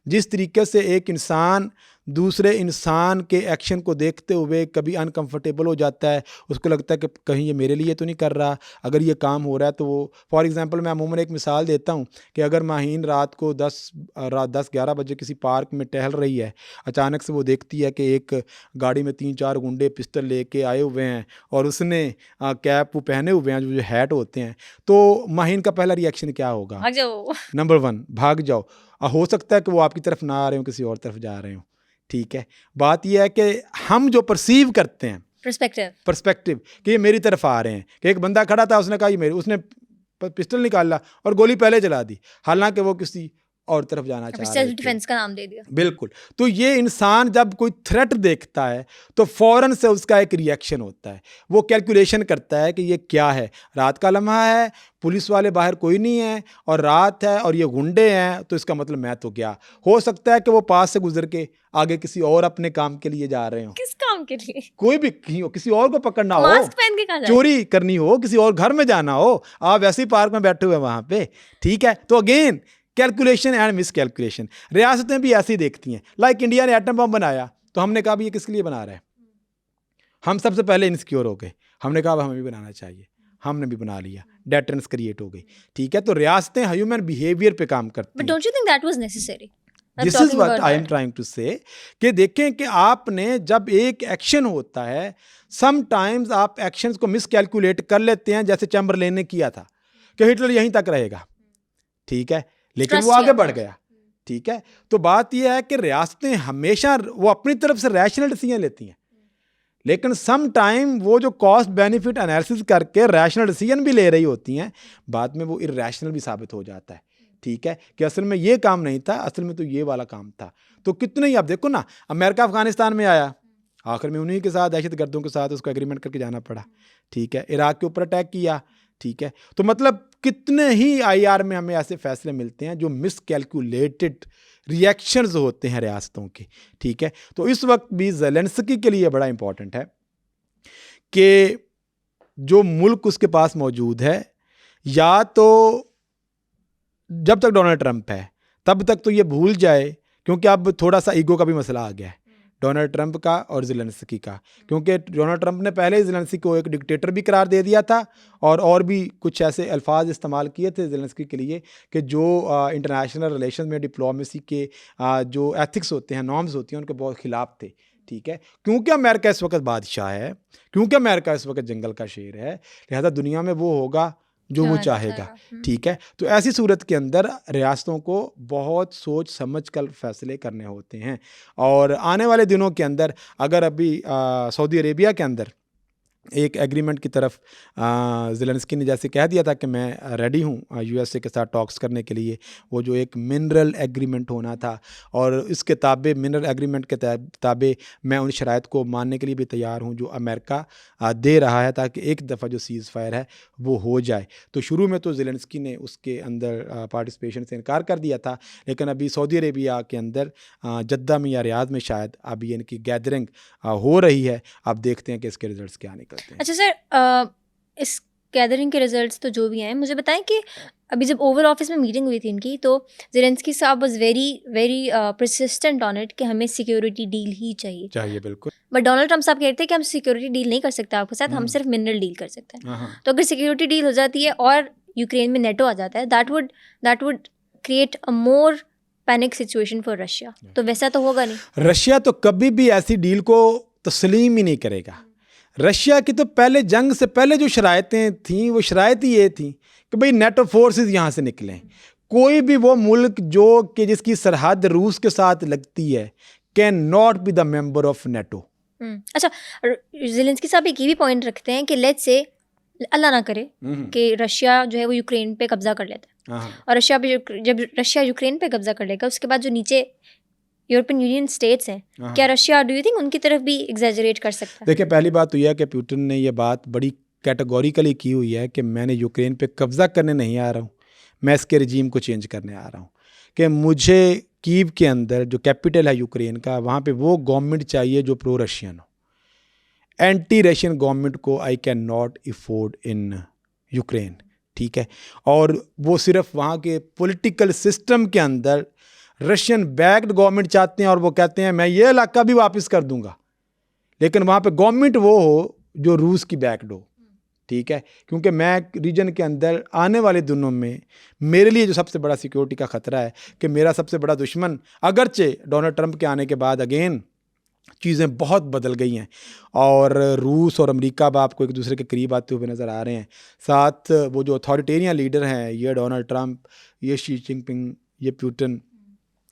जिस तरीके से एक इंसान दूसरे इंसान के एक्शन को देखते हुए कभी अनकंफर्टेबल हो जाता है, उसको लगता है कि कहीं ये मेरे लिए तो नहीं कर रहा, अगर ये काम हो रहा है तो वो, फॉर एग्जांपल मैं अमूमन एक मिसाल देता हूँ कि अगर माहीन रात को 10-11 बजे किसी पार्क में टहल रही है, अचानक से वो देखती है कि एक गाड़ी में 3-4 गुंडे पिस्टल लेके आए हुए हैं और उसने कैप वो पहने हुए हैं जो हैट होते हैं, तो माहीन का पहला रिएक्शन क्या होगा? भाग जाओ। नंबर 1 भाग जाओ। हो सकता है कि वो आपकी तरफ ना आ रहे हो, किसी और तरफ जा रहे हो, ठीक है। बात यह है कि हम जो परसीव करते हैं पर्सपेक्टिव कि ये मेरी तरफ आ रहे हैं, कि एक बंदा खड़ा था उसने कहा ये मेरी, उसने पिस्टल निकाला और गोली पहले चला दी, हालांकि वो किसी और तरफ जाना चाह रहे थे, सेल्फ डिफेंस का नाम दे दिया। बिल्कुल। तो ये इंसान जब कोई थ्रेट देखता है तो फौरन से उसका एक रिएक्शन होता है, वो कैलकुलेशन करता है कि ये क्या है, रात का लम्हा है, पुलिस वाले बाहर कोई नहीं है और रात है और ये गुंडे हैं, तो इसका मतलब मैं तो गया। हो सकता है कि वो पास से गुजर के आगे किसी और अपने काम के लिए जा रहे हो। किस काम के लिए? कोई भी कहीं हो, किसी और को पकड़ना हो, मास्क पहन के कहाँ जा रहे? चोरी करनी हो, किसी और घर में जाना हो, आप वैसे ही पार्क में बैठे हुए वहां पे, ठीक है। तो again calculation and miss calculation. रियासतें भी ऐसे ही देखती हैं। लाइक इंडिया ने एटम बम बनाया तो हमने कहा भी ये किसके लिए बना रहा है, हम सबसे पहले इनसिक्योर हो गए, हमने कहा हमें भी बनाना चाहिए, हमने भी बना लिया, डेटरेंस क्रिएट हो गई। ठीक है, तो रियासतें ह्यूमन बिहेवियर पे काम करती But हैं। don't you think that was necessary? I'm this is talking what about I am that. Trying to say कि देखें कि आपने जब एक एक्शन होता है, समटाइम्स आप एक्शंस को मिस कैलकुलेट कर लेते हैं, जैसे चैम्बरलेन ने किया था कि हिटलर यहीं तक रहेगा, ठीक है, लेकिन Trust वो आगे किया बढ़ था। गया। ठीक है, तो बात यह है कि रियासतें हमेशा वो अपनी तरफ से रैशनल डिसीजन लेती हैं, लेकिन सम टाइम वो जो कॉस्ट बेनिफिट एनालिसिस करके रैशनल डिसीजन भी ले रही होती हैं, बाद में वो इरैशनल भी साबित हो जाता है। ठीक है, कि असल में ये काम नहीं था, असल में तो ये वाला काम था। तो कितने ही आप देखो ना, अमेरिका अफगानिस्तान में आया, आखिर में उन्हीं के साथ दहशतगर्दों के साथ उसको एग्रीमेंट करके जाना पड़ा। ठीक है, इराक के ऊपर अटैक किया। ठीक है, तो मतलब कितने ही आईआर में हमें ऐसे फैसले मिलते हैं जो मिस कैलकुलेटेड रिएक्शंस होते हैं रियासतों के। ठीक है, तो इस वक्त भी ज़ेलेंस्की के लिए बड़ा इंपॉर्टेंट है कि जो मुल्क उसके पास मौजूद है, या तो जब तक डोनाल्ड ट्रंप है तब तक तो ये भूल जाए, क्योंकि अब थोड़ा सा ईगो का भी मसला आ गया है डोनाल्ड ट्रंप का और ज़ेलेंस्की का, क्योंकि डोनाल्ड ट्रंप ने पहले ही ज़ेलेंस्की को एक डिक्टेटर भी करार दे दिया था और भी कुछ ऐसे अल्फाज इस्तेमाल किए थे ज़ेलेंस्की के लिए कि जो इंटरनेशनल रिलेशन में डिप्लोमेसी के जो एथिक्स होते हैं, नॉर्म्स होती हैं, उनके बहुत खिलाफ थे। ठीक है, क्योंकि अमेरिका इस वक्त बादशाह है, क्योंकि अमेरिका इस वक्त जंगल का शेर है, लिहाजा दुनिया में वो होगा जो वो चाहेगा। ठीक है, तो ऐसी सूरत के अंदर रियासतों को बहुत सोच समझ कर फैसले करने होते हैं। और आने वाले दिनों के अंदर अगर अभी सऊदी अरेबिया के अंदर एक एग्रीमेंट की तरफ ज़ेलेंस्की ने जैसे कह दिया था कि मैं रेडी हूँ यूएसए के साथ टॉक्स करने के लिए, वो जो एक मिनरल एग्रीमेंट होना था, और इसके ताबे मिनरल एग्रीमेंट के ताबे मैं उन शराइत को मानने के लिए भी तैयार हूँ जो अमेरिका दे रहा है, ताकि एक दफ़ा जो सीज़ फायर है वो हो जाए। तो शुरू में तो ज़ेलेंस्की ने उसके अंदर पार्टिसिपेशन से इनकार कर दिया था, लेकिन अभी सऊदी अरेबिया के अंदर जद्दा में या रियाद में शायद अभी इनकी गैदरिंग हो रही है। अब देखते हैं कि इसके रिजल्ट्स क्या निकलते हैं। अच्छा सर, इस गैदरिंग के रिजल्ट्स तो जो भी हैं, मुझे बताएं कि अभी जब ओवल ऑफिस में मीटिंग हुई थी इनकी, तो ज़ेलेंस्की साहब was very persistent on it कि हमें सिक्योरिटी डील ही चाहिए। बिल्कुल। बट डोनाल्ड ट्रम्प साहब कहते हैं कि हम सिक्योरिटी डील नहीं कर सकते आपके साथ, हम सिर्फ मिनरल डील कर सकते हैं। हाँ, तो अगर सिक्योरिटी डील हो जाती है और यूक्रेन में नेटो आ जाता है, that would create a more panic situation for Russia. तो वैसा तो होगा नहीं। रशिया तो कभी भी ऐसी डील को तस्लीम ही नहीं करेगा। रशिया की तो पहले जंग से पहले जो शरायतें थीं, वो शरायत ही ये थी कि भाई नेटो फोर्सेस यहाँ से निकलें। कोई भी वो मुल्क जो कि जिसकी सरहद रूस के साथ लगती है can not be the member of NATO. अच्छा, ज़ेलेंस्की साहब एक ये भी पॉइंट रखते हैं कि लेट्स से अल्लाह ना करे कि रशिया जो है वो यूक्रेन पे कब्जा कर लेता है, और रशिया पे जब रशिया यूक्रेन पे कब्जा कर लेगा, उसके बाद जो नीचे यूरोपियन यूनियन स्टेट्स हैं, क्या रशिया डू यू थिंक उनकी तरफ भी एग्जैजरेट कर सकता है? देखिए, पहली बात तो यह है कि पुतिन ने यह बात बड़ी कैटेगोरिकली की हुई है कि मैंने यूक्रेन पे कब्जा करने नहीं आ रहा हूँ, मैं इसके रजीम को चेंज करने आ रहा हूँ, कि मुझे कीव के अंदर जो कैपिटल है यूक्रेन का, वहाँ पे वो गवर्नमेंट चाहिए जो प्रो रशियन हो। एंटी रशियन गवर्नमेंट को I can not afford in Ukraine. ठीक है, और वो सिर्फ वहाँ के पॉलिटिकल सिस्टम के अंदर रशियन बैक्ड गवर्नमेंट चाहते हैं, और वो कहते हैं मैं ये इलाका भी वापस कर दूंगा, लेकिन वहाँ पे गवर्नमेंट वो हो जो रूस की बैक्ड हो। ठीक है, क्योंकि मैं रीजन के अंदर आने वाले दिनों में मेरे लिए जो सबसे बड़ा सिक्योरिटी का ख़तरा है कि मेरा सबसे बड़ा दुश्मन, अगरचे डोनाल्ड ट्रंप के आने के बाद अगेन चीज़ें बहुत बदल गई हैं और रूस और अमेरिका अब आपको एक दूसरे के करीब आते हुए नज़र आ रहे हैं। साथ वो जो अथॉरिटेरियन लीडर हैं, ये डोनाल्ड ट्रंप, ये शी जिनपिंग, ये पुतिन,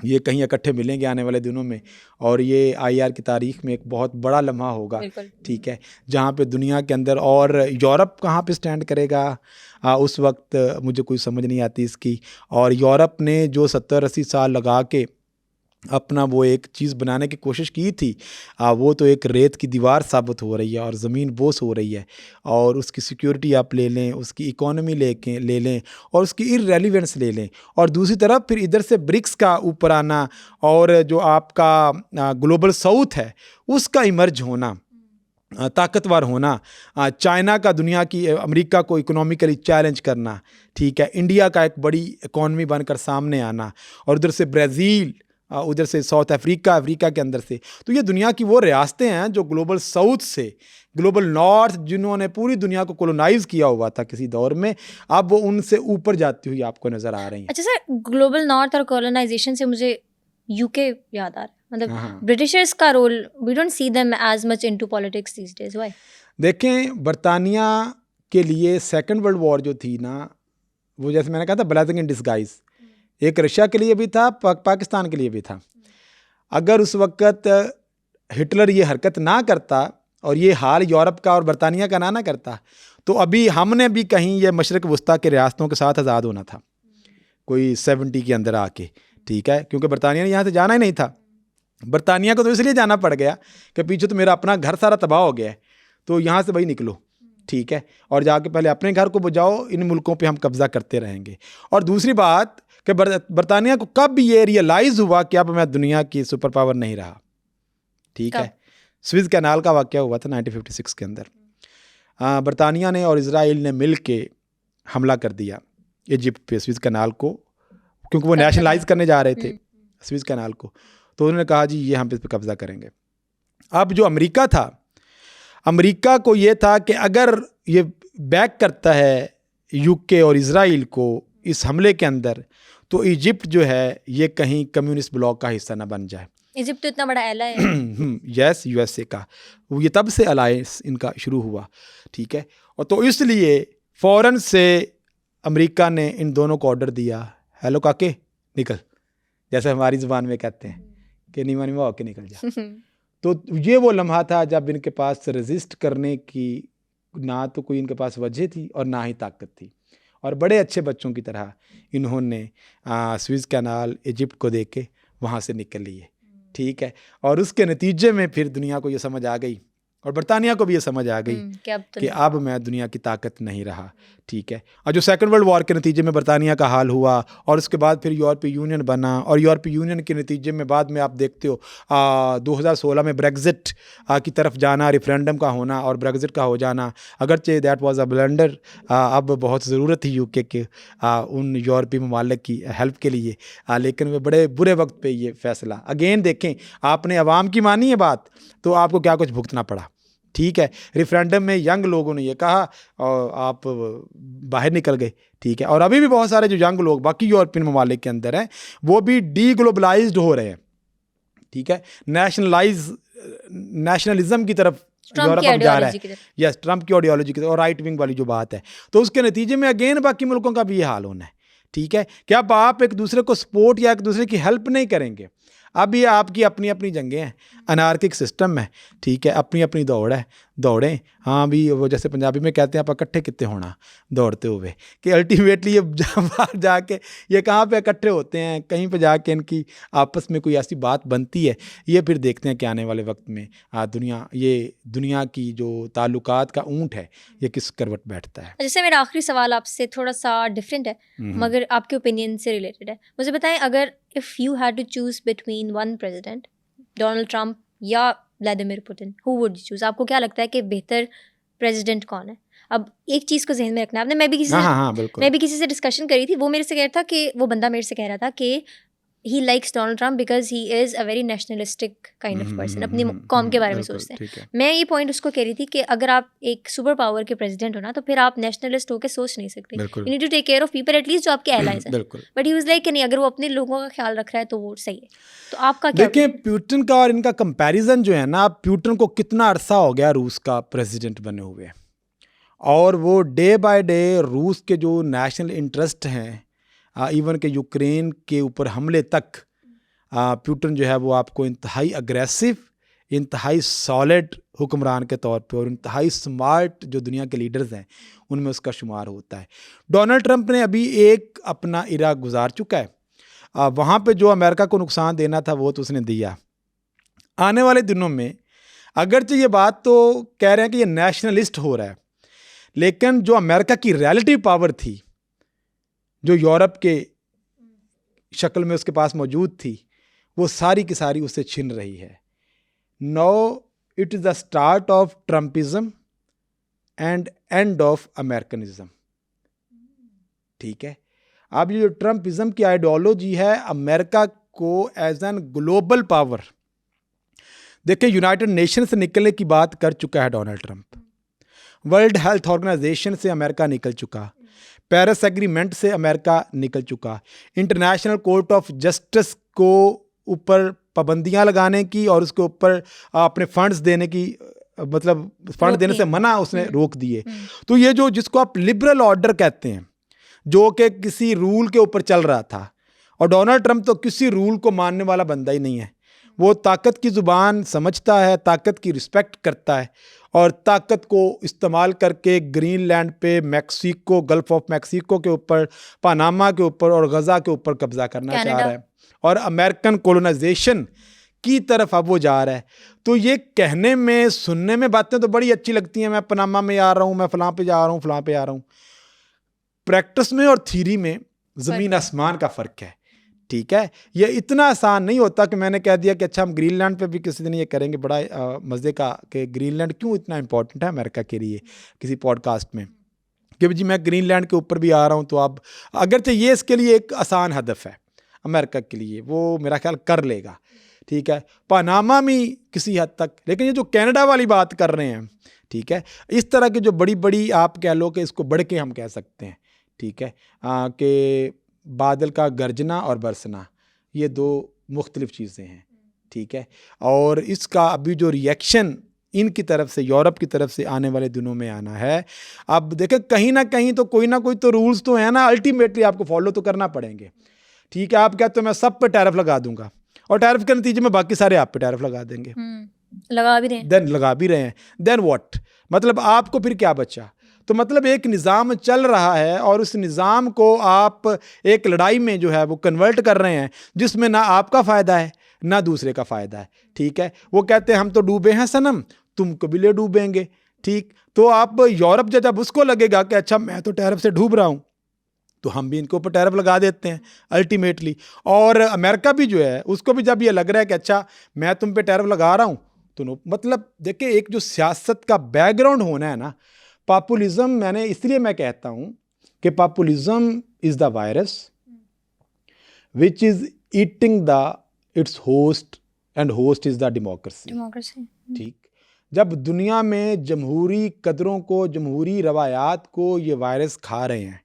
ये कहीं इकट्ठे मिलेंगे आने वाले दिनों में, और ये आईआर की तारीख में एक बहुत बड़ा लम्हा होगा। ठीक है, जहाँ पे दुनिया के अंदर, और यूरोप कहाँ पे स्टैंड करेगा उस वक्त मुझे कोई समझ नहीं आती इसकी। और यूरोप ने जो 70-80 साल लगा के अपना वो एक चीज़ बनाने की कोशिश की थी, वो तो एक रेत की दीवार साबित हो रही है और ज़मीन बोस हो रही है। और उसकी सिक्योरिटी आप ले लें, उसकी इकोनॉमी ले लें, और उसकी इररेलेवेंस ले लें, और दूसरी तरफ फिर इधर से ब्रिक्स का ऊपर आना, और जो आपका ग्लोबल साउथ है उसका इमर्ज होना, ताकतवर होना, चाइना का दुनिया की अमेरिका को इकोनॉमिकली चैलेंज करना, ठीक है, इंडिया का एक बड़ी इकॉनमी बनकर सामने आना, और उधर से ब्राज़ील, उधर से साउथ अफ्रीका के अंदर से, तो ये दुनिया की वो रियासतें हैं जो ग्लोबल साउथ से ग्लोबल नॉर्थ, जिन्होंने पूरी दुनिया को कोलोनाइज किया हुआ था किसी दौर में, अब वो उनसे ऊपर जाती हुई आपको नज़र आ रही हैं। अच्छा सर, ग्लोबल नॉर्थ और कॉलोनाइजेशन से मुझे यूके याद आ रहा है, मतलब ब्रिटिशर्स का role, we don't see them as much into politics these days, why? देखें, बरतानिया के लिए सेकंड वर्ल्ड वॉर जो थी ना, वो जैसे मैंने कहा था ब्लेसिंग इन डिस्गाइज, एक रशिया के लिए भी था, पाकिस्तान के लिए भी था। अगर उस वक़्त हिटलर ये हरकत ना करता और ये हाल यूरोप का और बरतानिया का ना करता, तो अभी हमने भी कहीं ये मशरक़ वस्ता के रियासतों के साथ आज़ाद होना था, कोई 70 के अंदर आके, ठीक है, क्योंकि बरतानिया ने यहाँ से जाना ही नहीं था। बरतानिया को तो इसलिए जाना पड़ गया कि पीछे तो मेरा अपना घर सारा तबाह हो गया है, तो यहाँ से भाई निकलो, ठीक है, और जाके पहले अपने घर को बचाओ, इन मुल्कों पे हम कब्ज़ा करते रहेंगे। और दूसरी बात कि बरतानिया को कब ये रियलाइज़ हुआ कि अब मैं दुनिया की सुपर पावर नहीं रहा, ठीक है, स्विस कैनाल का वाक़या हुआ था 1956 के अंदर। बरतानिया ने और इज़राइल ने मिल के हमला कर दिया इजिप्ट पे, स्विस कैनाल को, क्योंकि वो नेशनलाइज करने जा रहे थे स्विस कैनाल को, तो उन्होंने कहा जी ये हम इस पर कब्ज़ा करेंगे। अब जो अमेरिका था, अमेरिका को ये था कि अगर ये बैक करता है यूके और इज़राइल को इस हमले के अंदर, तो इजिप्ट जो है ये कहीं कम्युनिस्ट ब्लॉक का हिस्सा ना बन जाए। इजिप्ट तो इतना बड़ा एलाय है। यस, यूएसए का, वो ये तब से अलायंस इनका शुरू हुआ, ठीक है, और तो इसलिए फ़ौरन से अमेरिका ने इन दोनों को ऑर्डर दिया, हेलो काके निकल, जैसे हमारी ज़ुबान में कहते हैं कि नीमा नीमा होके निकल जा। तो ये वो लम्हा था जब इनके पास रेजिस्ट करने की ना तो कोई इनके पास वजह थी और ना ही ताकत थी, और बड़े अच्छे बच्चों की तरह इन्होंने स्विस कैनाल इजिप्ट को देख के वहाँ से निकल लिए, ठीक है, और उसके नतीजे में फिर दुनिया को ये समझ आ गई और बरतानिया को भी ये समझ आ गई कि अब मैं दुनिया की ताकत नहीं रहा, ठीक है। और जो सेकंड वर्ल्ड वॉर के नतीजे में बरतानिया का हाल हुआ और उसके बाद फिर यूरोपीय यूनियन बना, और यूरोपीय यूनियन के नतीजे में बाद में आप देखते हो 2016 में ब्रेग्जिट की तरफ जाना, रेफरेंडम का होना और ब्रेग्जिट का हो जाना, अगरचे दैट वाज अ ब्लंडर, अब बहुत ज़रूरत थी यूके के उन यूरोपीय ममालिक की हेल्प के लिए, लेकिन वे बड़े बुरे वक्त पे ये फैसला, अगेन देखें, आपने अवाम की मानी है बात तो आपको क्या कुछ भुगतना पड़ा, ठीक है। रेफरेंडम में यंग लोगों ने ये कहा और आप बाहर निकल गए, ठीक है, और अभी भी बहुत सारे जो यंग लोग बाकी यूरोपियन ममालिक के अंदर हैं वो भी डीग्लोबलाइज्ड हो रहे हैं, ठीक है, नेशनलिज्म की तरफ यूरोप अब जा रहा है, यस, ट्रम्प की आइडियोलॉजी की तरफ, और राइट विंग वाली जो बात है, तो उसके नतीजे में अगेन बाकी मुल्कों का भी ये हाल होना है, ठीक है, कि अब आप एक दूसरे को सपोर्ट या एक दूसरे की हेल्प नहीं करेंगे, अब ये आपकी अपनी अपनी जंगें हैं, अनार्किक सिस्टम है, ठीक है, अपनी अपनी दौड़ है, दौड़ें, हाँ भी वो जैसे पंजाबी में कहते हैं आप इकट्ठे कितने होना दौड़ते हुए, कि अल्टीमेटली ये बाहर जाके ये कहाँ पे इकट्ठे होते हैं, कहीं पे जाके इनकी आपस में कोई ऐसी बात बनती है, ये फिर देखते हैं कि आने वाले वक्त में दुनिया की जो ताल्लुकात का ऊँट है ये किस करवट बैठता है। जैसे मेरा आखिरी सवाल आपसे थोड़ा सा डिफरेंट है मगर आपके ओपिनियन से रिलेटेड है, मुझे बताएं, अगर if you had to choose between one president, Donald Trump या Vladimir Putin, who would you choose? आपको क्या लगता है कि बेहतर प्रेसिडेंट कौन है? अब एक चीज़ को जहन में रखना आपने, मैं भी किसी से डिस्कशन करी थी, वो मेरे से कह रहा था कि वो बंदा मेरे से कह रहा था कि he likes Donald Trump because he is a very nationalistic kind of person, अपनी कौम के बारे में सोचते हैं। मैं ये पॉइंट उसको कह रही थी कि अगर आप एक सुपर पावर के प्रेसिडेंट हो ना तो फिर आप नेशनलिस्ट होकर सोच नहीं सकते, you need to take care of people at least जो आपके एलाइज हैं, बट ही वाज लाइक कि नहीं, अगर वो अपने लोगों का ख्याल रख रहा है तो वो सही है। तो आपका क्या? देखिए, पुतिन का और इनका कंपैरिजन जो है ना, पुतिन को कितना अरसा हो गया रूस का प्रेसिडेंट बने हुए, और वो डे बाय डे रूस के जो नेशनल इंटरेस्ट हैं, इवन के यूक्रेन के ऊपर हमले तक, पुतिन जो है वो आपको इंतहाई अग्रेसिव, इंतहाई सॉलिड हुक्मरान के तौर पे और इंतहाई स्मार्ट जो दुनिया के लीडर्स हैं उनमें उसका शुमार होता है। डोनाल्ड ट्रंप ने अभी एक अपना इरा गुजार चुका है, वहाँ पे जो अमेरिका को नुकसान देना था वो तो उसने दिया। आने वाले दिनों में अगरचे ये बात तो कह रहे हैं कि ये नेशनलिस्ट हो रहा है, लेकिन जो अमेरिका की रियलिटी पावर थी, जो यूरोप के शक्ल में उसके पास मौजूद थी, वो सारी की सारी उससे छिन रही है। No it is the start of Trumpism and end of Americanism. ठीक है, अब ये जो ट्रम्पिज्म की आइडियोलॉजी है, अमेरिका को एज एन ग्लोबल पावर, देखिए यूनाइटेड नेशन से निकलने की बात कर चुका है Donald Trump, world health organization से अमेरिका निकल चुका, पेरिस एग्रीमेंट से अमेरिका निकल चुका, इंटरनेशनल कोर्ट ऑफ जस्टिस को ऊपर पाबंदियां लगाने की और उसके ऊपर अपने फंड्स देने की, मतलब फंड देने से मना उसने रोक दिए। तो ये जो जिसको आप लिबरल ऑर्डर कहते हैं, जो कि किसी रूल के ऊपर चल रहा था, और डोनाल्ड ट्रंप तो किसी रूल को मानने वाला बंदा ही नहीं है। वो ताकत की ज़ुबान समझता है, ताकत की रिस्पेक्ट करता है, और ताकत को इस्तेमाल करके ग्रीनलैंड पे, मैक्सिको, गल्फ ऑफ मैक्सिको के ऊपर, पनामा के ऊपर और गज़ा के ऊपर कब्जा करना चाह रहा है, और अमेरिकन कॉलोनाइजेशन की तरफ अब वो जा रहा है। तो ये कहने में, सुनने में बातें तो बड़ी अच्छी लगती हैं, मैं पनामा में आ रहा हूँ, मैं फलां पे जा रहा हूँ, फलां पे आ रहा हूँ। प्रैक्टिस में और थ्योरी में ज़मीन आसमान का फ़र्क है। ठीक है, ये इतना आसान नहीं होता कि मैंने कह दिया कि अच्छा हम ग्रीनलैंड पे भी किसी दिन ये करेंगे, बड़ा मज़े का, कि ग्रीनलैंड क्यों इतना इंपॉर्टेंट है अमेरिका के लिए, किसी पॉडकास्ट में, कि जी मैं ग्रीनलैंड के ऊपर भी आ रहा हूँ। तो अब अगरचे ये इसके लिए एक आसान हदफ है अमेरिका के लिए, वो मेरा ख्याल कर लेगा। ठीक है, पनामा में किसी हद तक, लेकिन ये जो कनाडा वाली बात कर रहे हैं, ठीक है, इस तरह की जो बड़ी बड़ी, आप कह लो कि इसको बढ़ के हम कह सकते हैं, ठीक है, कि बादल का गरजना और बरसना, ये दो मुख्तलिफ चीज़ें हैं। ठीक है, और इसका अभी जो रिएक्शन इनकी तरफ से, यूरोप की तरफ से आने वाले दिनों में आना है। अब देखें, कहीं ना कहीं तो कोई ना कोई तो रूल्स तो है ना, अल्टीमेटली आपको फॉलो तो करना पड़ेंगे। ठीक है, आप कहते हो मैं सब पे टैरिफ लगा दूंगा, और टैरिफ के नतीजे में बाकी सारे आप पे टैरिफ लगा देंगे, लगा भी रहे हैं, लगा भी रहे हैं, देन व्हाट, मतलब आपको फिर क्या बचा? तो मतलब एक निज़ाम चल रहा है, और उस निज़ाम को आप एक लड़ाई में जो है वो कन्वर्ट कर रहे हैं, जिसमें ना आपका फ़ायदा है ना दूसरे का फ़ायदा है। ठीक है, वो कहते हैं हम तो डूबे हैं सनम, तुमको भी ले डूबेंगे। ठीक, तो आप यूरोप जब उसको लगेगा कि अच्छा मैं तो टैरिफ से डूब रहा हूँ, तो हम भी इनको ऊपर टैरिफ लगा देते हैं अल्टीमेटली। और अमेरिका भी जो है, उसको भी जब ये लग रहा है कि अच्छा मैं तुम पे टैरिफ लगा रहा हूँ, तो मतलब देखिए, एक जो सियासत का बैकग्राउंड होना है ना, पॉपुलिज्म, मैंने इसलिए मैं कहता हूँ कि populism is the virus which is eating the it's host, and host is the democracy. ठीक, जब दुनिया में जमहूरी कदरों को, जमहूरी रवायात को ये वायरस खा रहे हैं,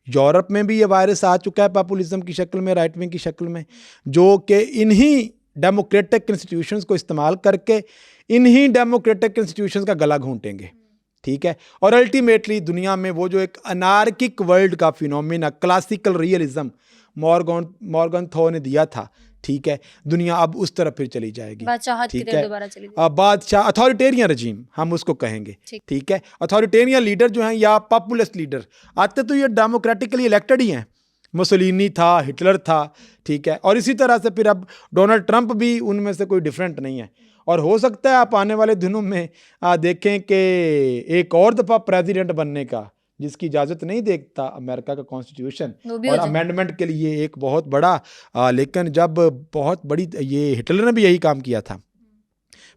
यूरोप में भी ये वायरस आ चुका है पॉपुलिज्म की शक्ल में, राइट विंग की शक्ल में, जो कि इन्हीं डेमोक्रेटिक इंस्टीट्यूशंस को इस्तेमाल करके इन्हीं डेमोक्रेटिक इंस्टीट्यूशंस का गला घूंटेंगे। ठीक है, और अल्टीमेटली दुनिया में वो जो एक अनार्किक वर्ल्ड का फिनोमेना, क्लासिकल रियलिज्म मॉर्गनथौ ने दिया था, ठीक है, दुनिया अब उस तरफ फिर चली जाएगी। ठीक है, अब बादशाह, अथॉरिटेरियन रजीम हम उसको कहेंगे। ठीक है, अथॉरिटेरियन लीडर जो हैं या पॉपुलिस्ट लीडर आते तो ये डेमोक्रेटिकली इलेक्टेड ही हैं, मुसोलिनी था, हिटलर था। ठीक है, और इसी तरह से फिर अब डोनाल्ड ट्रंप भी उनमें से कोई डिफरेंट नहीं है। और हो सकता है आप आने वाले दिनों में देखें कि एक और दफ़ा प्रेसिडेंट बनने का, जिसकी इजाज़त नहीं देता अमेरिका का कॉन्स्टिट्यूशन, और अमेंडमेंट के लिए एक बहुत बड़ा, लेकिन जब बहुत बड़ी, ये हिटलर ने भी यही काम किया था,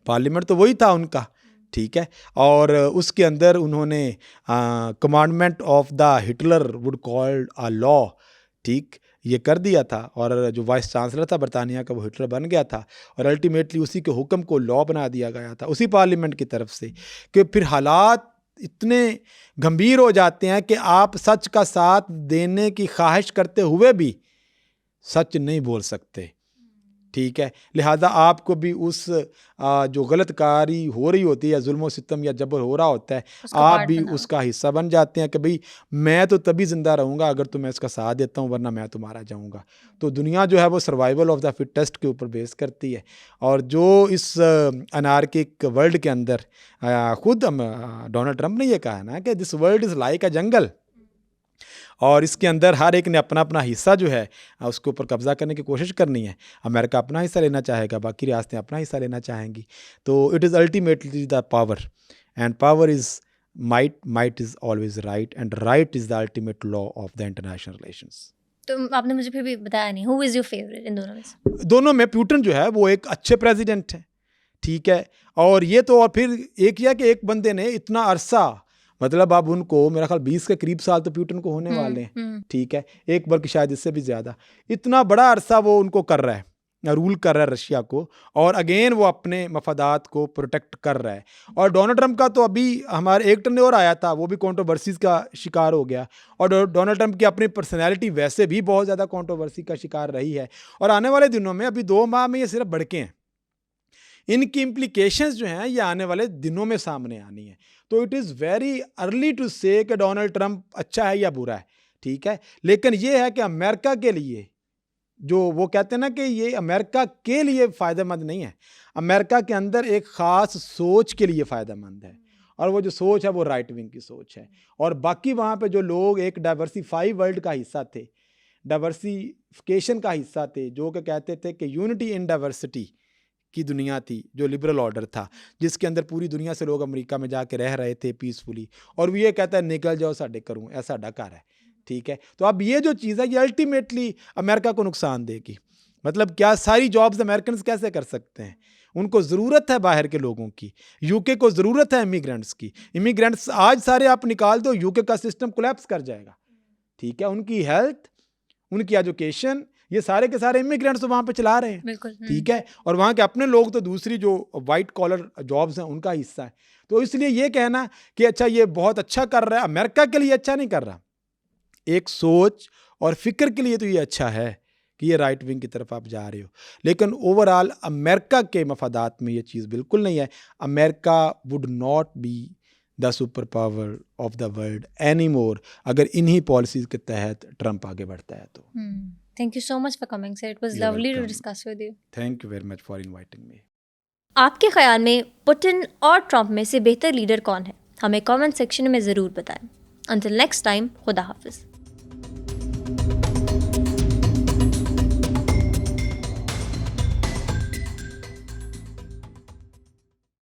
पार्लियामेंट तो वही था उनका। ठीक है, और उसके अंदर उन्होंने commandment of the Hitler would called a law, ठीक, ये कर दिया था, और जो वाइस चांसलर था बरतानिया का, वो हिटलर बन गया था, और अल्टीमेटली उसी के हुक्म को लॉ बना दिया गया था उसी पार्लियामेंट की तरफ से। कि फिर हालात इतने गंभीर हो जाते हैं कि आप सच का साथ देने की ख्वाहिश करते हुए भी सच नहीं बोल सकते। ठीक है, लिहाजा आपको भी उस जो गलतकारी हो रही होती है, जुल्म सितम या जबर हो रहा होता है, आप भी उसका हिस्सा बन जाते हैं कि भाई मैं तो तभी ज़िंदा रहूँगा अगर तो मैं इसका साथ देता हूँ, वरना मैं तो मारा जाऊँगा। तो दुनिया जो है वो सर्वाइवल ऑफ द फिटेस्ट के ऊपर बेस करती है, और जो इस अनार्किक वर्ल्ड के अंदर खुद डोनाल्ड ट्रंप ने ये कहा ना कि this world is like a jungle, और इसके अंदर हर एक ने अपना अपना हिस्सा जो है उसके ऊपर कब्जा करने की कोशिश करनी है। अमेरिका अपना हिस्सा लेना चाहेगा, बाकी रियासतें अपना हिस्सा लेना चाहेंगी। तो it is ultimately the power, and power is might, might is always right, and right is the ultimate law of the international relations. तो आपने मुझे फिर भी बताया नहीं, who is your favourite in दोनों में से? दोनों में पुतिन जो है वो एक अच्छे प्रेसिडेंट हैं। ठीक है। और ये तो, और फिर एक यह कि एक बंदे ने इतना अरसा, मतलब अब उनको मेरा ख्याल 20 के करीब साल तो पुतिन को होने वाले हैं, ठीक है, एक बल्कि शायद इससे भी ज़्यादा, इतना बड़ा अरसा वो उनको कर रहा है, रूल कर रहा है रशिया को, और अगेन वो अपने मफादात को प्रोटेक्ट कर रहा है। और डोनाल्ड ट्रंप का तो अभी हमारे एक टर्न और आया था, वो भी कंट्रोवर्सीज का शिकार हो गया। और डोनाल्ड ट्रंप की अपनी पर्सनैलिटी वैसे भी बहुत ज़्यादा कंट्रोवर्सी का शिकार रही है। और आने वाले दिनों में, अभी 2 माह में ये सिर्फ भड़के हैं, इनकी इम्प्लीकेशंस जो हैं ये आने वाले दिनों में सामने आनी है। तो it is very early to say कि डोनाल्ड ट्रंप अच्छा है या बुरा है, ठीक है। लेकिन ये है कि अमेरिका के लिए, जो वो कहते हैं ना कि ये अमेरिका के लिए फ़ायदेमंद नहीं है, अमेरिका के अंदर एक ख़ास सोच के लिए फ़ायदेमंद है। और वो जो सोच है वो राइट विंग की सोच है। और बाकी वहाँ पे जो लोग एक डाइवर्सिफाई वर्ल्ड का हिस्सा थे, डाइवर्सिफिकेशन का हिस्सा थे, जो कि कहते थे कि यूनिटी इन डाइवर्सिटी की दुनिया थी, जो लिबरल ऑर्डर था, जिसके अंदर पूरी दुनिया से लोग अमेरिका में जाके रह रहे थे पीसफुली, और वो ये कहता है निकल जाओ साढ़े करूँ, ऐसा डकार है, ठीक है। तो अब ये जो चीज़ है ये अल्टीमेटली अमेरिका को नुकसान देगी। मतलब क्या सारी जॉब्स अमेरिकन कैसे कर सकते हैं? उनको ज़रूरत है बाहर के लोगों की, यूके को ज़रूरत है इमिग्रेंट्स की। इमिग्रेंट्स आज सारे आप निकाल दो, यूके का सिस्टम कोलैप्स कर जाएगा, ठीक है। उनकी हेल्थ, उनकी एजुकेशन, ये सारे के सारे इमिग्रेंट्स तो वहाँ पे चला रहे हैं, बिल्कुल, ठीक है। और वहाँ के अपने लोग तो दूसरी जो वाइट कॉलर जॉब्स हैं उनका हिस्सा है। तो इसलिए ये कहना कि अच्छा ये बहुत अच्छा कर रहा है, अमेरिका के लिए अच्छा नहीं कर रहा। एक सोच और फिक्र के लिए तो ये अच्छा है कि ये राइट विंग की तरफ आप जा रहे हो, लेकिन ओवरऑल अमेरिका के मफादात में ये चीज़ बिल्कुल नहीं है। America would not be the super power of the world any more अगर इन्हीं पॉलिसीज़ के तहत ट्रंप आगे बढ़ता है तो। Thank you so much for coming sir, it was You're lovely to welcome. Discuss with you. Thank you very much for inviting me. आपके ख्याल में पुतिन और ट्रंप में से बेहतर लीडर कौन है? हमें कमेंट सेक्शन में ज़रूर बताएं। अंटिल नेक्स्ट टाइम, खुदा हाफिज़।